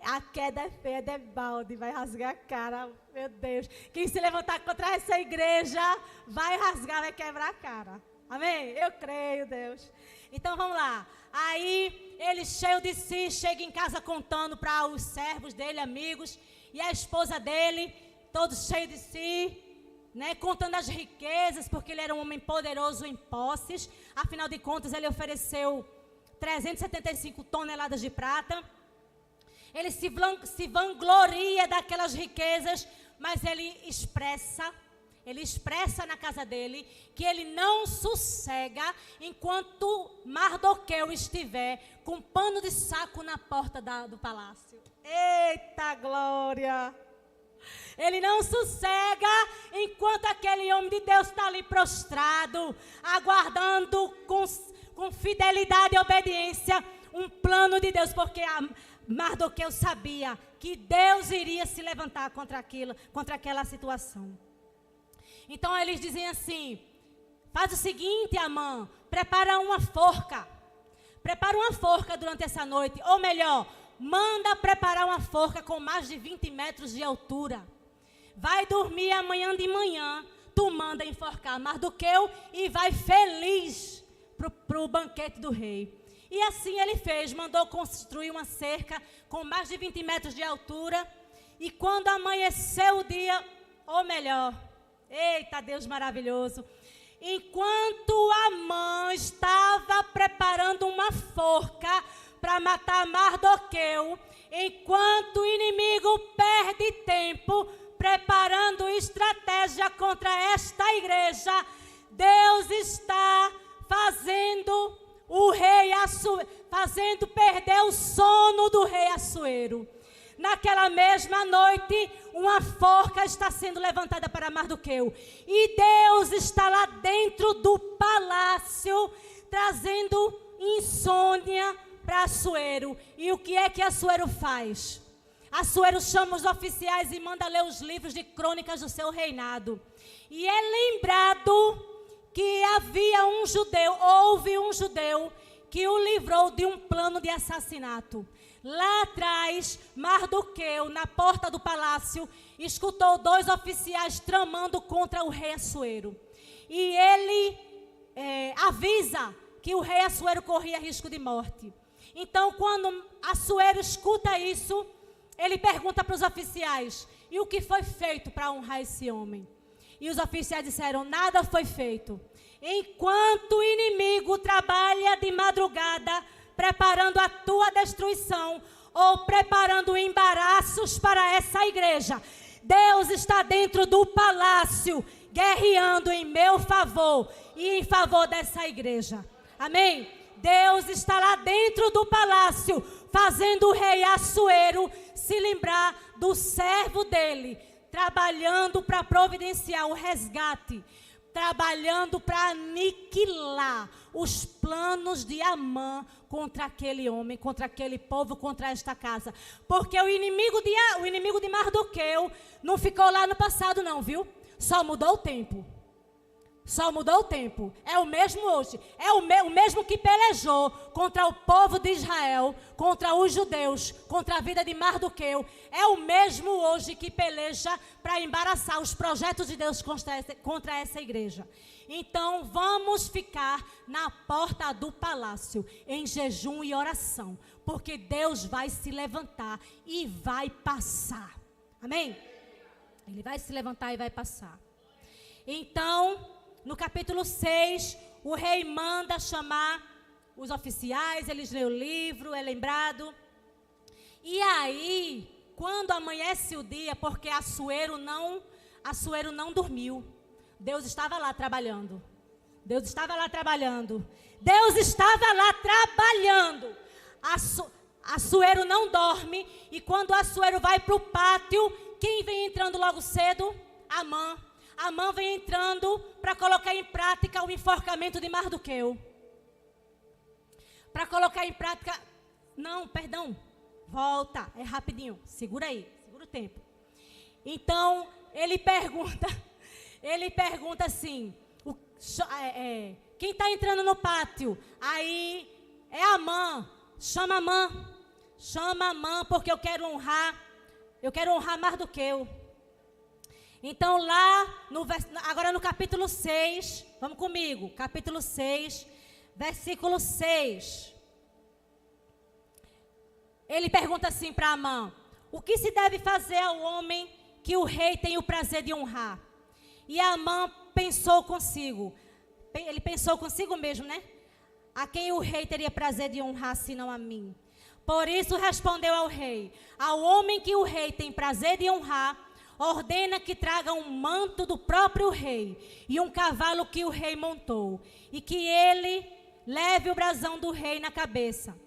Speaker 1: A queda é feia, é balde, vai rasgar a cara, meu Deus. Quem se levantar contra essa igreja, vai rasgar, vai quebrar a cara. Amém? Eu creio, Deus. Então vamos lá. Aí ele, cheio de si, chega em casa contando para os servos dele, amigos, e a esposa dele, todos cheios de si, contando as riquezas, porque ele era um homem poderoso em posses. Afinal de contas, ele ofereceu 375 toneladas de prata. Ele se vangloria daquelas riquezas, mas ele expressa na casa dele que ele não sossega enquanto Mardoqueu estiver com pano de saco na porta do palácio. Eita glória! Ele não sossega enquanto aquele homem de Deus está ali prostrado, aguardando com fidelidade e obediência um plano de Deus, porque Mardoqueu sabia que Deus iria se levantar contra aquela situação. Então eles dizem assim: faz o seguinte, Amã, prepara uma forca durante essa noite, ou melhor, manda preparar uma forca com mais de 20 metros de altura. Vai dormir amanhã de manhã, tu manda enforcar Mardoqueu e vai feliz para o banquete do rei. E assim ele fez, mandou construir uma cerca com mais de 20 metros de altura. E quando amanheceu o dia, ou melhor, Eita, Deus maravilhoso. Enquanto Amã estava preparando uma forca para matar Mardoqueu, enquanto o inimigo perde tempo preparando estratégia contra esta igreja, Deus está fazendo o rei fazendo perder o sono do rei Assuero. Naquela mesma noite, uma forca está sendo levantada para Mardoqueu. E Deus está lá dentro do palácio, trazendo insônia para Assuero. E o que é que Assuero faz? Assuero chama os oficiais e manda ler os livros de crônicas do seu reinado. E é lembrado que houve um judeu que o livrou de um plano de assassinato. Lá atrás, Mardoqueu, na porta do palácio, escutou 2 oficiais tramando contra o rei Assuero. E ele avisa que o rei Assuero corria risco de morte. Então, quando Assuero escuta isso, ele pergunta para os oficiais: e o que foi feito para honrar esse homem? E os oficiais disseram: nada foi feito. Enquanto o inimigo trabalha de madrugada, preparando a tua destruição, ou preparando embaraços para essa igreja, Deus está dentro do palácio, guerreando em meu favor e em favor dessa igreja. Amém? Deus está lá dentro do palácio, fazendo o rei Assuero se lembrar do servo dele, trabalhando para providenciar o resgate, trabalhando para aniquilar os planos de Amã contra aquele homem, contra aquele povo, contra esta casa. Porque o inimigo de Mardoqueu não ficou lá no passado não, viu? Só mudou o tempo. Só mudou o tempo. É o mesmo hoje. É o mesmo que pelejou contra o povo de Israel, contra os judeus, contra a vida de Mardoqueu. É o mesmo hoje que peleja para embaraçar os projetos de Deus contra essa igreja. Então vamos ficar na porta do palácio, em jejum e oração. Porque Deus vai se levantar e vai passar. Amém? Ele vai se levantar e vai passar. Então, no capítulo 6, o rei manda chamar os oficiais, eles lêem o livro, é lembrado. E aí, quando amanhece o dia, porque Assuero não dormiu. Deus estava lá trabalhando. Deus estava lá trabalhando. Deus estava lá trabalhando. Assuero não dorme. E quando Assuero vai para o pátio, quem vem entrando logo cedo? Amã. Amã vem entrando para colocar em prática o enforcamento de Mardoqueu. Para colocar em prática... Não, perdão. Volta, é rapidinho. Segura aí, segura o tempo. Então, ele pergunta assim, quem está entrando no pátio? Aí, é Amã. Chama Amã, porque eu quero honrar Mardoqueu. Então lá, agora no capítulo 6, vamos comigo, capítulo 6, versículo 6. Ele pergunta assim para Amã: o que se deve fazer ao homem que o rei tem o prazer de honrar? E Amã pensou consigo, ele pensou consigo mesmo, né? A quem o rei teria prazer de honrar, senão a mim? Por isso respondeu ao rei: ao homem que o rei tem prazer de honrar, ordena que traga um manto do próprio rei e um cavalo que o rei montou, e que ele leve o brasão do rei na cabeça.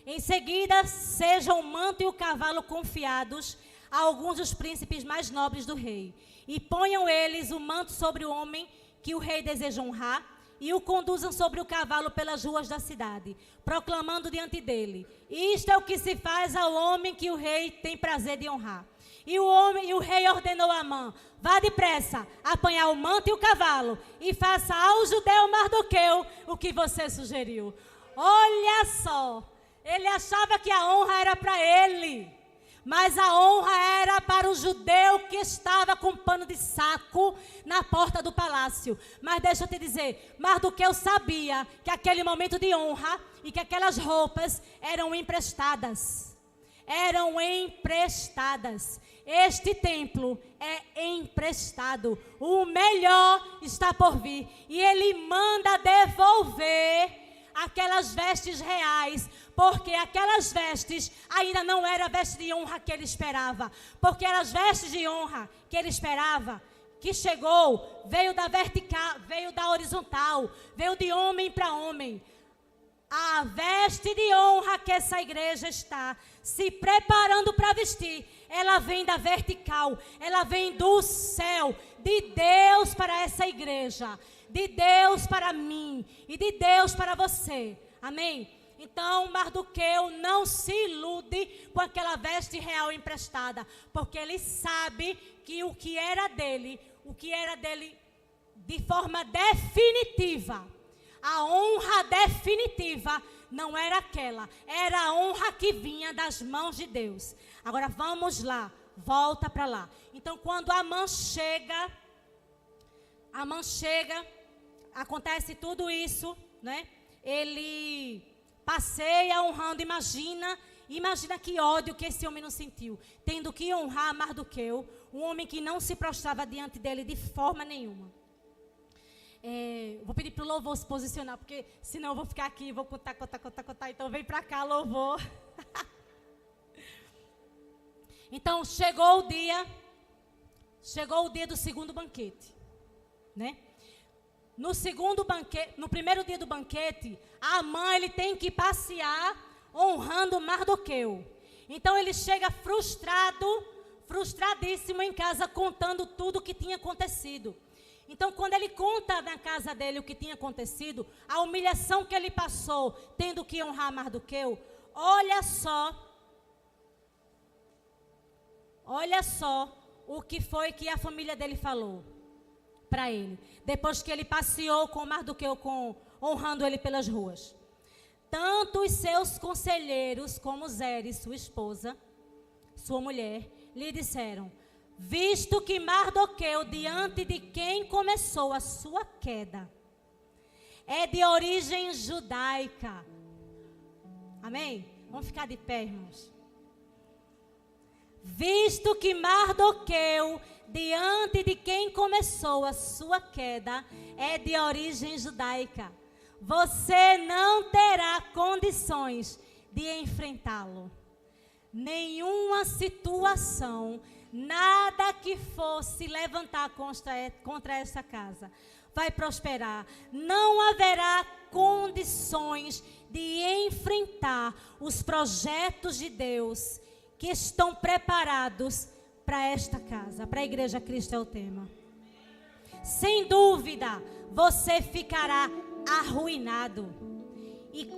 Speaker 1: Em seguida, sejam o manto e o cavalo confiados a alguns dos príncipes mais nobres do rei, e ponham eles o manto sobre o homem que o rei deseja honrar, e o conduzam sobre o cavalo pelas ruas da cidade, proclamando diante dele: isto é o que se faz ao homem que o rei tem prazer de honrar. E o rei ordenou a Amã: vá depressa, apanhar o manto e o cavalo, e faça ao judeu Mardoqueu o que você sugeriu. Olha só, ele achava que a honra era para ele, mas a honra era para o judeu que estava com pano de saco na porta do palácio. Mas deixa eu te dizer, Mardoqueu sabia que aquele momento de honra e que aquelas roupas eram emprestadas. eram emprestadas. Este templo é emprestado. O melhor está por vir. E ele manda devolver aquelas vestes reais, porque aquelas vestes ainda não era a veste de honra que ele esperava. Porque eram as vestes de honra que ele esperava, que chegou, veio da vertical, veio da horizontal, veio de homem para homem. A veste de honra que essa igreja está se preparando para vestir, ela vem da vertical, ela vem do céu, de Deus para essa igreja, de Deus para mim e de Deus para você. Amém? Então, Mardoqueu não se ilude com aquela veste real emprestada, porque ele sabe que o que era dele de forma definitiva, a honra definitiva não era aquela, era a honra que vinha das mãos de Deus. Agora vamos lá, volta para lá. Então, quando Amã chega, acontece tudo isso, né? Ele passeia honrando, imagina que ódio que esse homem não sentiu, tendo que honrar Mardoqueu, um homem que não se prostrava diante dele de forma nenhuma. Vou pedir para o louvor se posicionar, porque senão eu vou ficar aqui, vou contar. Então vem para cá, louvor. Então chegou o dia do segundo banquete, né? No primeiro dia do banquete, Amã ele tem que honrando Mardoqueu. Então ele chega frustradíssimo em casa, contando tudo o que tinha acontecido. Então, quando ele conta na casa dele o que tinha acontecido, a humilhação que ele passou, tendo que honrar Mardoqueu, olha só o que foi que a família dele falou para ele, depois que ele passeou com Mardoqueu, honrando ele pelas ruas. Tanto os seus conselheiros como Zeres, sua esposa, sua mulher, lhe disseram: visto que Mardoqueu, diante de quem começou a sua queda, é de origem judaica. Amém? Vamos ficar de pé, irmãos. Visto que Mardoqueu, diante de quem começou a sua queda, é de origem judaica, você não terá condições de enfrentá-lo. Nenhuma situação, nada que fosse levantar contra essa casa vai prosperar. Não haverá condições de enfrentar os projetos de Deus que estão preparados para esta casa, para a Igreja Cristo é o tema. Sem dúvida, você ficará arruinado. E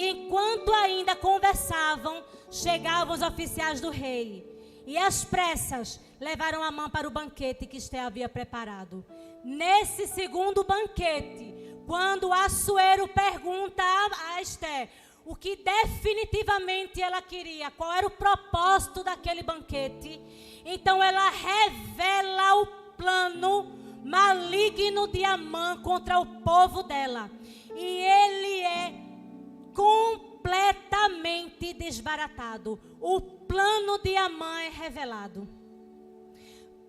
Speaker 1: enquanto ainda conversavam, chegavam os oficiais do rei. E às pressas levaram Amã para o banquete que Esté havia preparado. Nesse segundo banquete, quando Assuero pergunta a Esté o que definitivamente ela queria, qual era o propósito daquele banquete, então ela revela o plano maligno de Amã contra o povo dela. E ele é completamente desbaratado. O plano de Amã é revelado.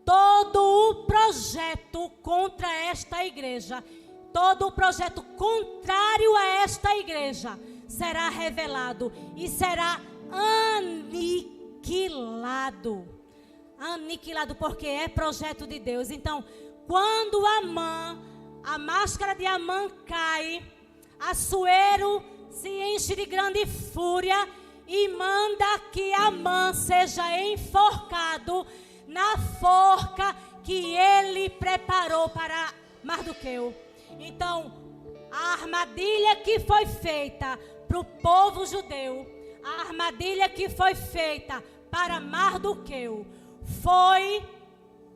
Speaker 1: Todo o projeto contra esta igreja, todo o projeto contrário a esta igreja será revelado e será aniquilado. Aniquilado, porque é projeto de Deus. Então, quando a máscara de Amã cai, Assuero se enche de grande fúria e manda que Amã seja enforcado na forca que ele preparou para Mardoqueu. Então, a armadilha que foi feita para o povo judeu, a armadilha que foi feita para Mardoqueu, foi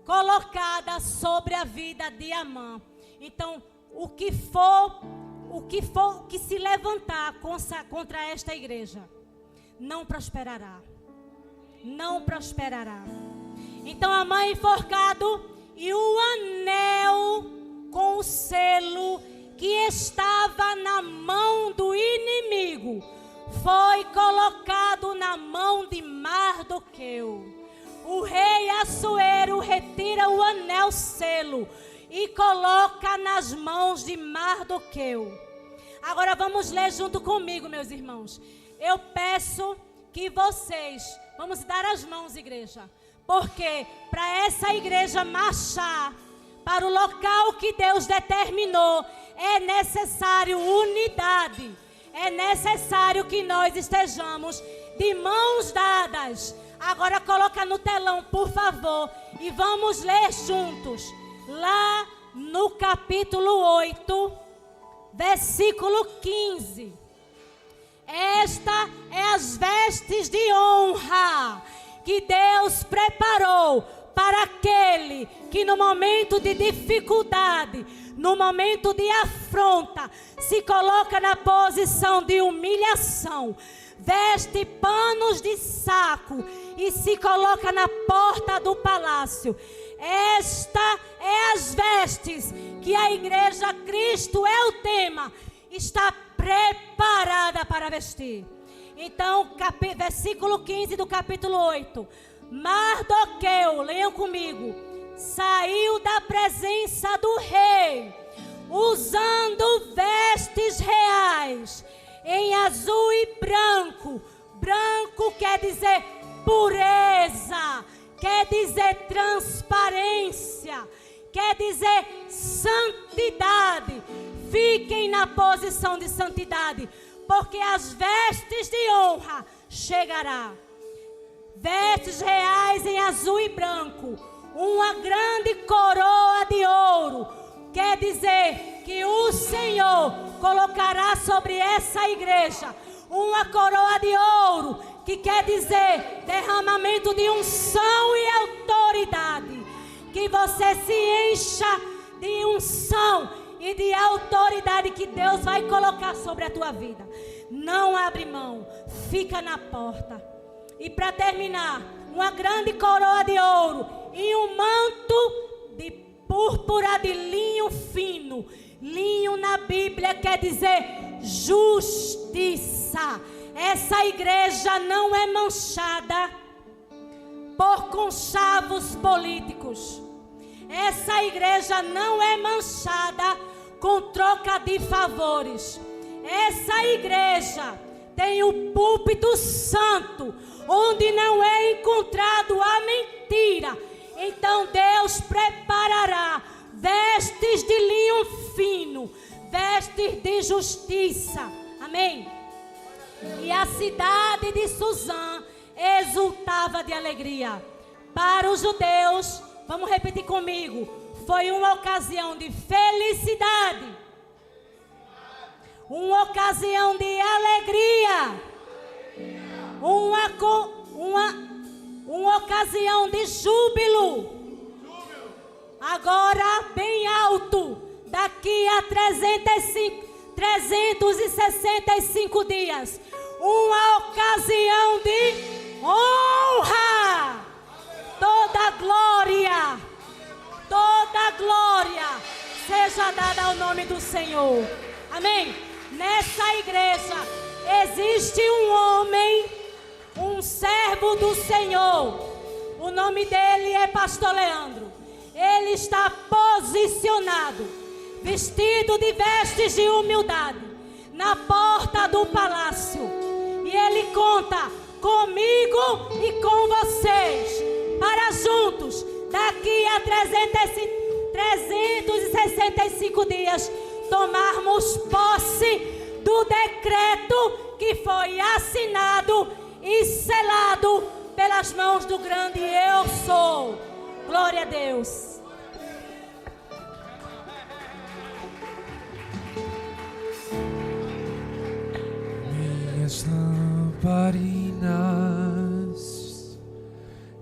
Speaker 1: colocada sobre a vida de Amã. Então, o que se levantar contra esta igreja, não prosperará. Não prosperará. Então Amã é enforcado e o anel com o selo que estava na mão do inimigo foi colocado na mão de Mardoqueu. O rei Assuero retira o anel selo e coloca nas mãos de Mardoqueu. Agora vamos ler junto comigo, meus irmãos. Eu peço que vocês, vamos dar as mãos, igreja, porque para essa igreja marchar para o local que Deus determinou, é necessário unidade. É necessário que nós estejamos de mãos dadas. Agora coloca no telão, por favor, e vamos ler juntos. Lá no capítulo 8, versículo 15. Esta é as vestes de honra que Deus preparou para aquele que no momento de dificuldade, no momento de afronta, se coloca na posição de humilhação, veste panos de saco e se coloca na porta do palácio. Esta é as vestes que a igreja, Cristo é o tema, está preparada para vestir. Então, versículo 15 do capítulo 8. Mardoqueu, leiam comigo, saiu da presença do rei, usando vestes reais, em azul e branco. Branco quer dizer pureza, quer dizer transparência, quer dizer santidade. Fiquem na posição de santidade, porque as vestes de honra chegará. Vestes reais em azul e branco, uma grande coroa de ouro, quer dizer que o Senhor colocará sobre essa igreja uma coroa de ouro, que quer dizer derramamento de unção e autoridade. Que você se encha de unção e de autoridade que Deus vai colocar sobre a tua vida. Não abre mão, fica na porta. E para terminar, uma grande coroa de ouro e um manto de púrpura de linho fino. Linho na Bíblia quer dizer justiça. Essa igreja não é manchada por conchavos políticos. Essa igreja não é manchada com troca de favores. Essa igreja tem o púlpito santo, onde não é encontrado a mentira. Então Deus preparará vestes de linho fino, vestes de justiça. Amém? E a cidade de Suzã exultava de alegria. Para os judeus, vamos repetir comigo, foi uma ocasião de felicidade, uma ocasião de alegria, uma ocasião de júbilo. Agora bem alto, daqui a 365 dias, uma ocasião de honra. Toda glória seja dada ao nome do Senhor. Amém? Nessa igreja existe um homem, um servo do Senhor. O nome dele é Pastor Leandro. Ele está posicionado, vestido de vestes de humildade, na porta do palácio. E ele conta comigo e com vocês, para juntos, daqui a 365 dias, tomarmos posse do decreto que foi assinado e selado pelas mãos do grande Eu Sou. Glória a Deus.
Speaker 2: Minhas lamparinas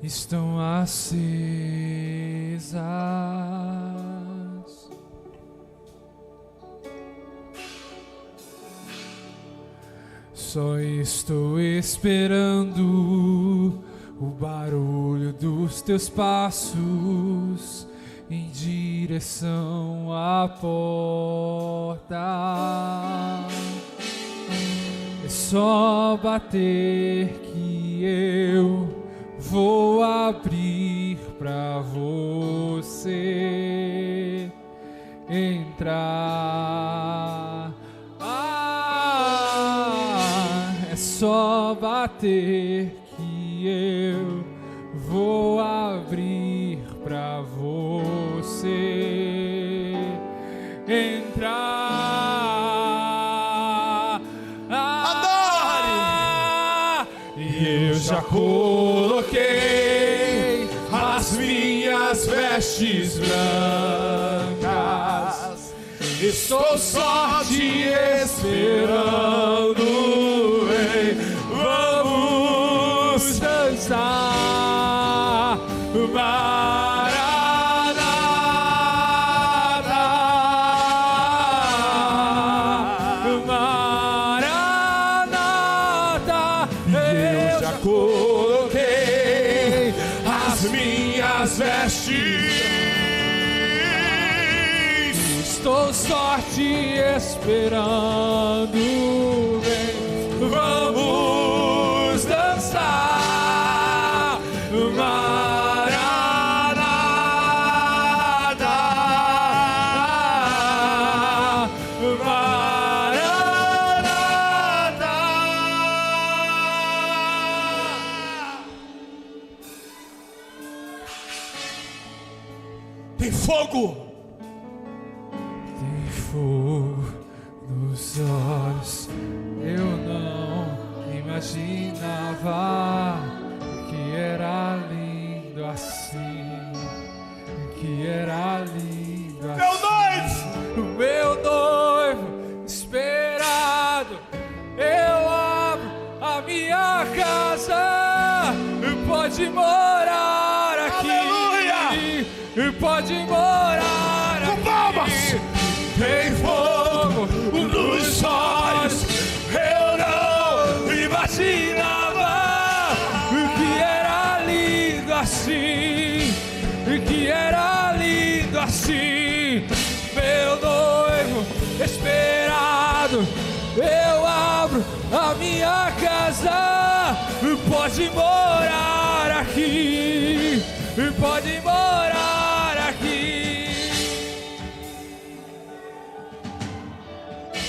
Speaker 2: estão acesas. Só estou esperando o barulho dos teus passos em direção à porta. só bater que eu vou abrir pra você entrar. É só bater que eu vou abrir pra você entrar.
Speaker 3: Adore!
Speaker 2: E eu já coloquei as minhas vestes brancas. Estou só te esperando, hein? Vamos dançar, Maranata, Maranata. Eu já coloquei as minhas vestes. Estou só te esperando, vem, vamos dançar, Maranata, Maranata.
Speaker 3: Tem fogo!
Speaker 2: Fogo nos olhos, eu não imaginava que era lindo assim, que era lindo assim.
Speaker 3: Meu noivo!
Speaker 2: O meu noivo esperado, eu abro a minha casa, pode morar aqui.
Speaker 3: Aleluia!
Speaker 2: Pode morar aqui.
Speaker 3: Palmas!
Speaker 2: Tem fogo nos olhos, eu não imaginava que era lindo assim, que era lindo assim. Meu noivo esperado, eu abro a minha casa, pode morar aqui, pode morar aqui.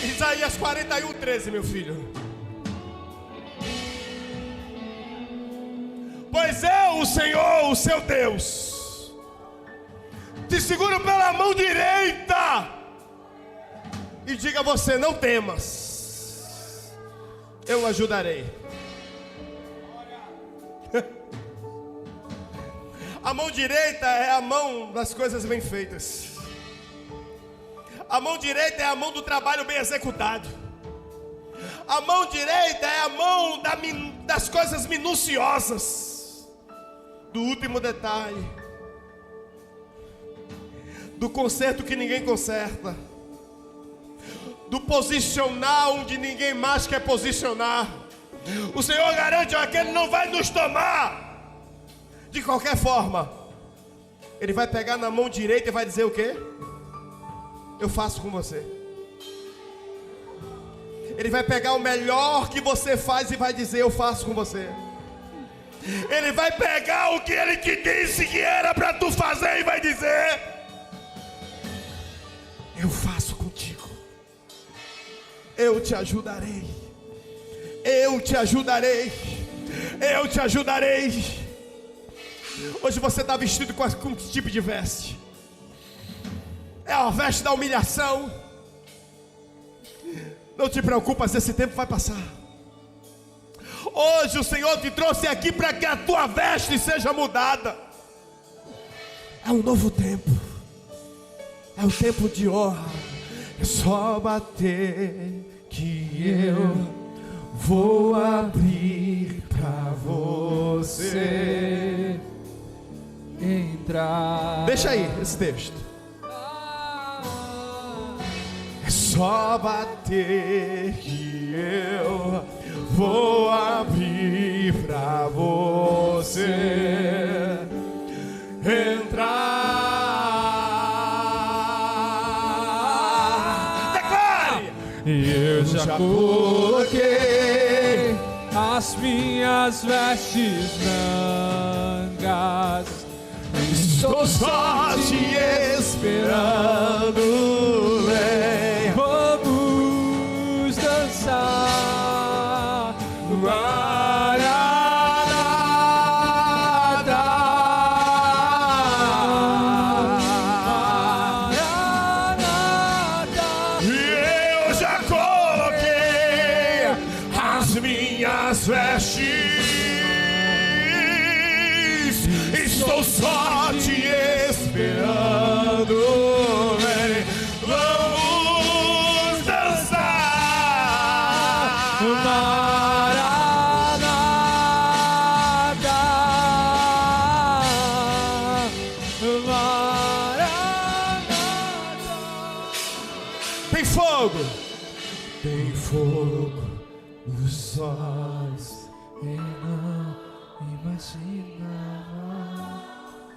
Speaker 3: Isaías 41:13, meu filho. Pois eu, o Senhor, o seu Deus, te seguro pela mão direita e diga a você: não temas, eu o ajudarei. A mão direita é a mão das coisas bem feitas. A mão direita é a mão do trabalho bem executado. A mão direita é a mão das coisas minuciosas, do último detalhe, do conserto que ninguém conserta, do posicionar onde ninguém mais quer posicionar. O Senhor garante que Ele não vai nos tomar de qualquer forma. Ele vai pegar na mão direita e vai dizer o quê? Eu faço com você. Ele vai pegar o melhor que você faz e vai dizer: eu faço com você. Ele vai pegar o que Ele te disse que era para tu fazer e vai dizer: eu faço contigo. Eu te ajudarei. Eu te ajudarei. Eu te ajudarei. Hoje você está vestido com que tipo de veste? É a veste da humilhação. Não te preocupas, esse tempo vai passar. Hoje o Senhor te trouxe aqui para que a tua veste seja mudada. É um novo tempo. É um tempo de honra. É só bater que eu vou abrir para você entrar. Deixa aí esse texto. É só bater que eu vou abrir pra você entrar. Declare!
Speaker 2: E eu já coloquei as minhas vestes brancas.
Speaker 3: Estou só te esperando. Vem.
Speaker 2: Vamos dançar.
Speaker 3: Vestes, estou só te esperando. Vem, vamos dançar.
Speaker 2: Maranata, Maranata.
Speaker 3: Tem fogo, tem fogo nos olhos.
Speaker 2: Eu não imaginava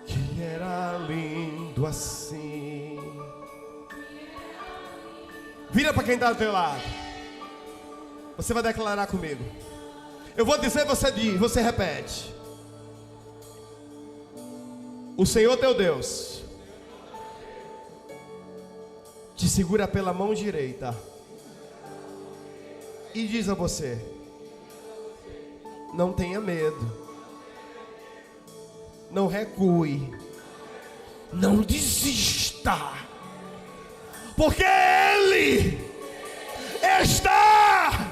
Speaker 3: que era lindo assim. Vira para quem está do teu lado. Você vai declarar comigo. Eu vou dizer, você diz, você repete. O Senhor teu Deus te segura pela mão direita e diz a você: não tenha medo, não recue, não desista, porque Ele está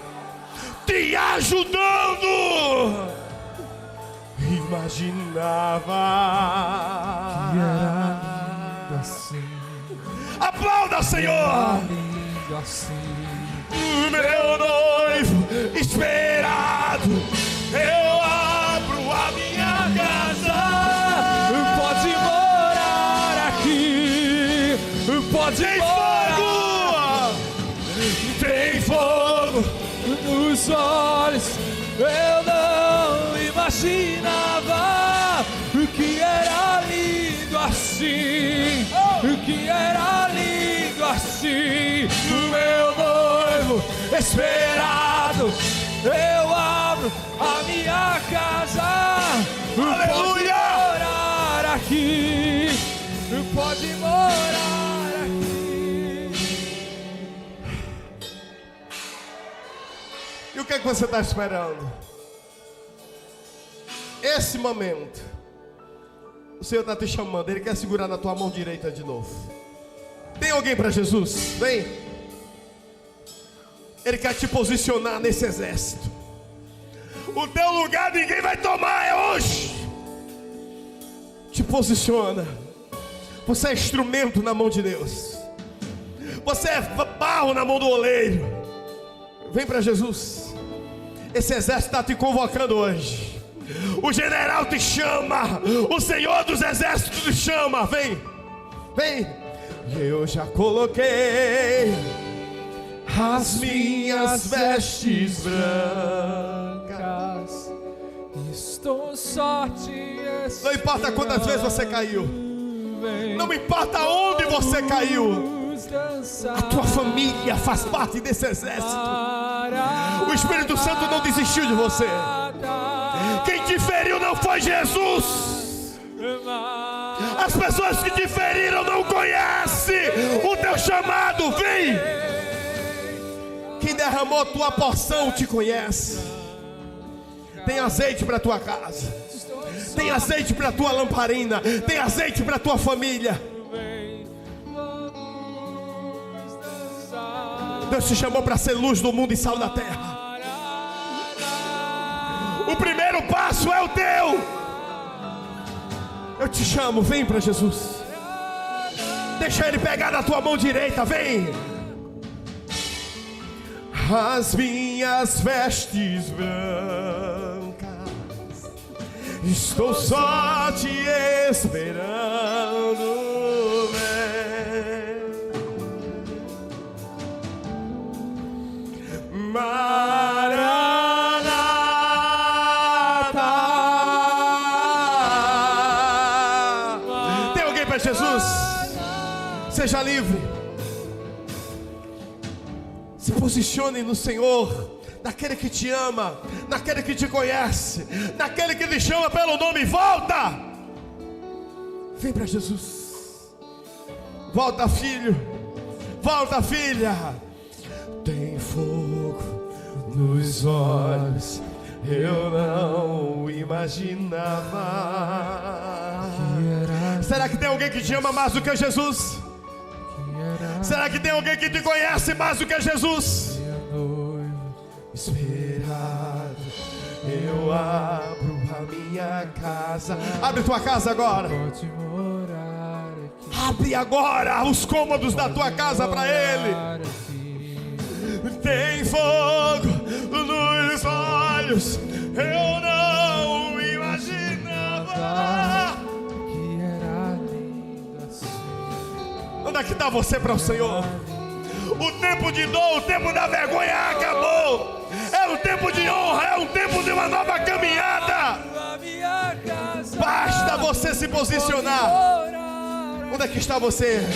Speaker 3: te ajudando. Imaginava
Speaker 2: que era lindo assim.
Speaker 3: Aplauda, Senhor.
Speaker 2: Era lindo assim.
Speaker 3: Meu noivo esperado, eu abro a minha casa.
Speaker 2: Pode morar aqui. Pode morar.
Speaker 3: Tem fogo
Speaker 2: Nos olhos. Eu não imaginava que era lindo assim. Que era lindo assim. Meu noivo esperado, eu abro a minha casa.
Speaker 3: Aleluia!
Speaker 2: Pode morar aqui. Pode morar aqui.
Speaker 3: E o que é que você está esperando? Esse momento, o Senhor está te chamando. Ele quer segurar na tua mão direita de novo. Tem alguém para Jesus? Vem. Ele quer te posicionar nesse exército. O teu lugar ninguém vai tomar, é hoje. Te posiciona. Você é instrumento na mão de Deus. Você é barro na mão do oleiro. Vem para Jesus. Esse exército está te convocando hoje. O general te chama. O Senhor dos exércitos te chama. Vem, vem. Eu já coloquei as minhas vestes brancas.
Speaker 2: Estou só te esperando.
Speaker 3: Não importa quantas vezes você caiu. Não importa onde você caiu. A tua família faz parte desse exército. O Espírito Santo não desistiu de você. Quem te feriu não foi Jesus. As pessoas que te feriram não conhecem o teu chamado. Vem. Quem derramou a tua porção te conhece. Tem azeite para tua casa. Tem azeite para tua lamparina. Tem azeite para tua família. Deus te chamou para ser luz do mundo e sal da terra. O primeiro passo é o teu. Eu te chamo, vem para Jesus. Deixa Ele pegar na tua mão direita, vem. As minhas vestes brancas, estou só te esperando, vem. Maranata. Tem alguém para Jesus? Seja livre. Se posicione no Senhor. naquele que te ama, naquele que te conhece, naquele que te chama pelo nome. Volta! Vem para Jesus. Volta, filho. Volta, filha. Tem fogo nos olhos, eu não imaginava. Será que tem alguém que te ama mais do que Jesus? Será que tem alguém que te conhece mais do que Jesus? Esperado, eu abro a minha casa. Abre tua casa agora. Abre agora os cômodos da tua casa para Ele. Tem fogo nos olhos, eu não imaginava. Onde é que está você para o Senhor? O tempo de dor, o tempo da vergonha acabou. É um tempo de honra, é um tempo de uma nova caminhada. Basta você se posicionar. Onde é que está você?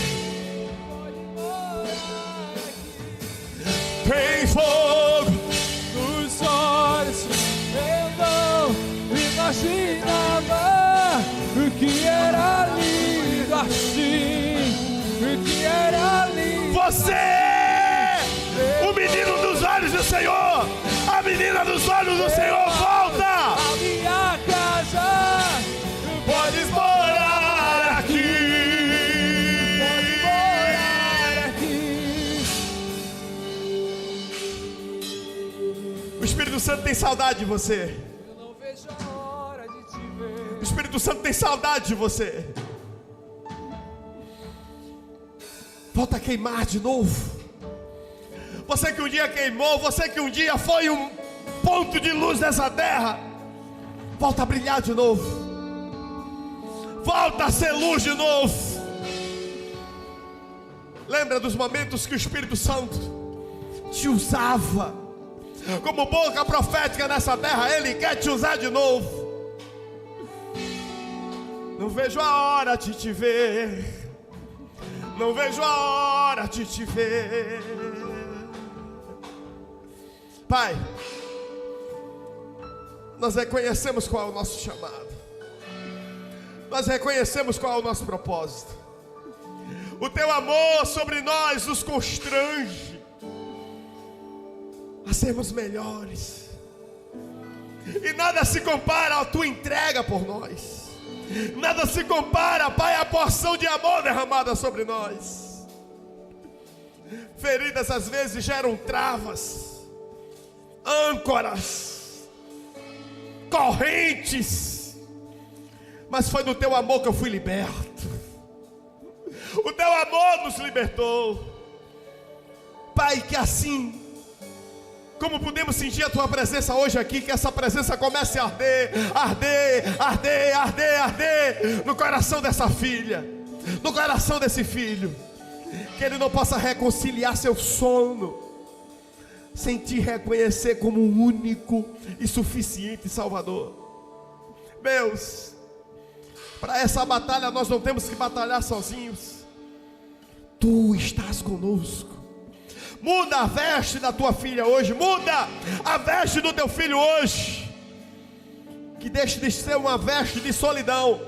Speaker 3: Tem fogo
Speaker 2: nos olhos, eu não imaginava o que era lindo assim, o que era lindo.
Speaker 3: Você, o menino dos olhos do Senhor, a menina dos olhos do Senhor, volta!
Speaker 2: A minha casa,
Speaker 3: Podes morar aqui. O Espírito Santo tem saudade de você.
Speaker 2: eu não vejo a hora de te ver.
Speaker 3: O Espírito Santo tem saudade de você. Volta a queimar de novo. Você que um dia queimou, você que um dia foi um ponto de luz nessa terra, volta a brilhar de novo. Volta a ser luz de novo. Lembra dos momentos que o Espírito Santo te usava como boca profética nessa terra? Ele quer te usar de novo. Não vejo a hora de te ver. Não vejo a hora de te ver. Pai, nós reconhecemos qual é o nosso chamado. Nós reconhecemos qual é o nosso propósito. O teu amor sobre nós nos constrange a sermos melhores. E nada se compara à tua entrega por nós. Nada se compara, Pai, à porção de amor derramada sobre nós. Feridas às vezes geram travas, âncoras, correntes, mas foi no teu amor que eu fui liberto. O teu amor nos libertou. Pai, que assim como podemos sentir a tua presença hoje aqui, que essa presença comece a arder, arder, arder, arder, arder no coração dessa filha, no coração desse filho, que ele não possa reconciliar seu sono sem te reconhecer como um único e suficiente Salvador. Deus, para essa batalha nós não temos que batalhar sozinhos. Tu estás conosco. Muda a veste da tua filha hoje. Muda a veste do teu filho hoje. Que deixe de ser uma veste de solidão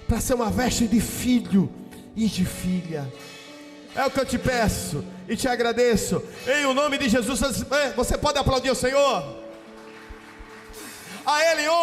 Speaker 3: para ser uma veste de filho e de filha. É o que eu te peço e te agradeço em o nome de Jesus. Você pode aplaudir o Senhor? A Ele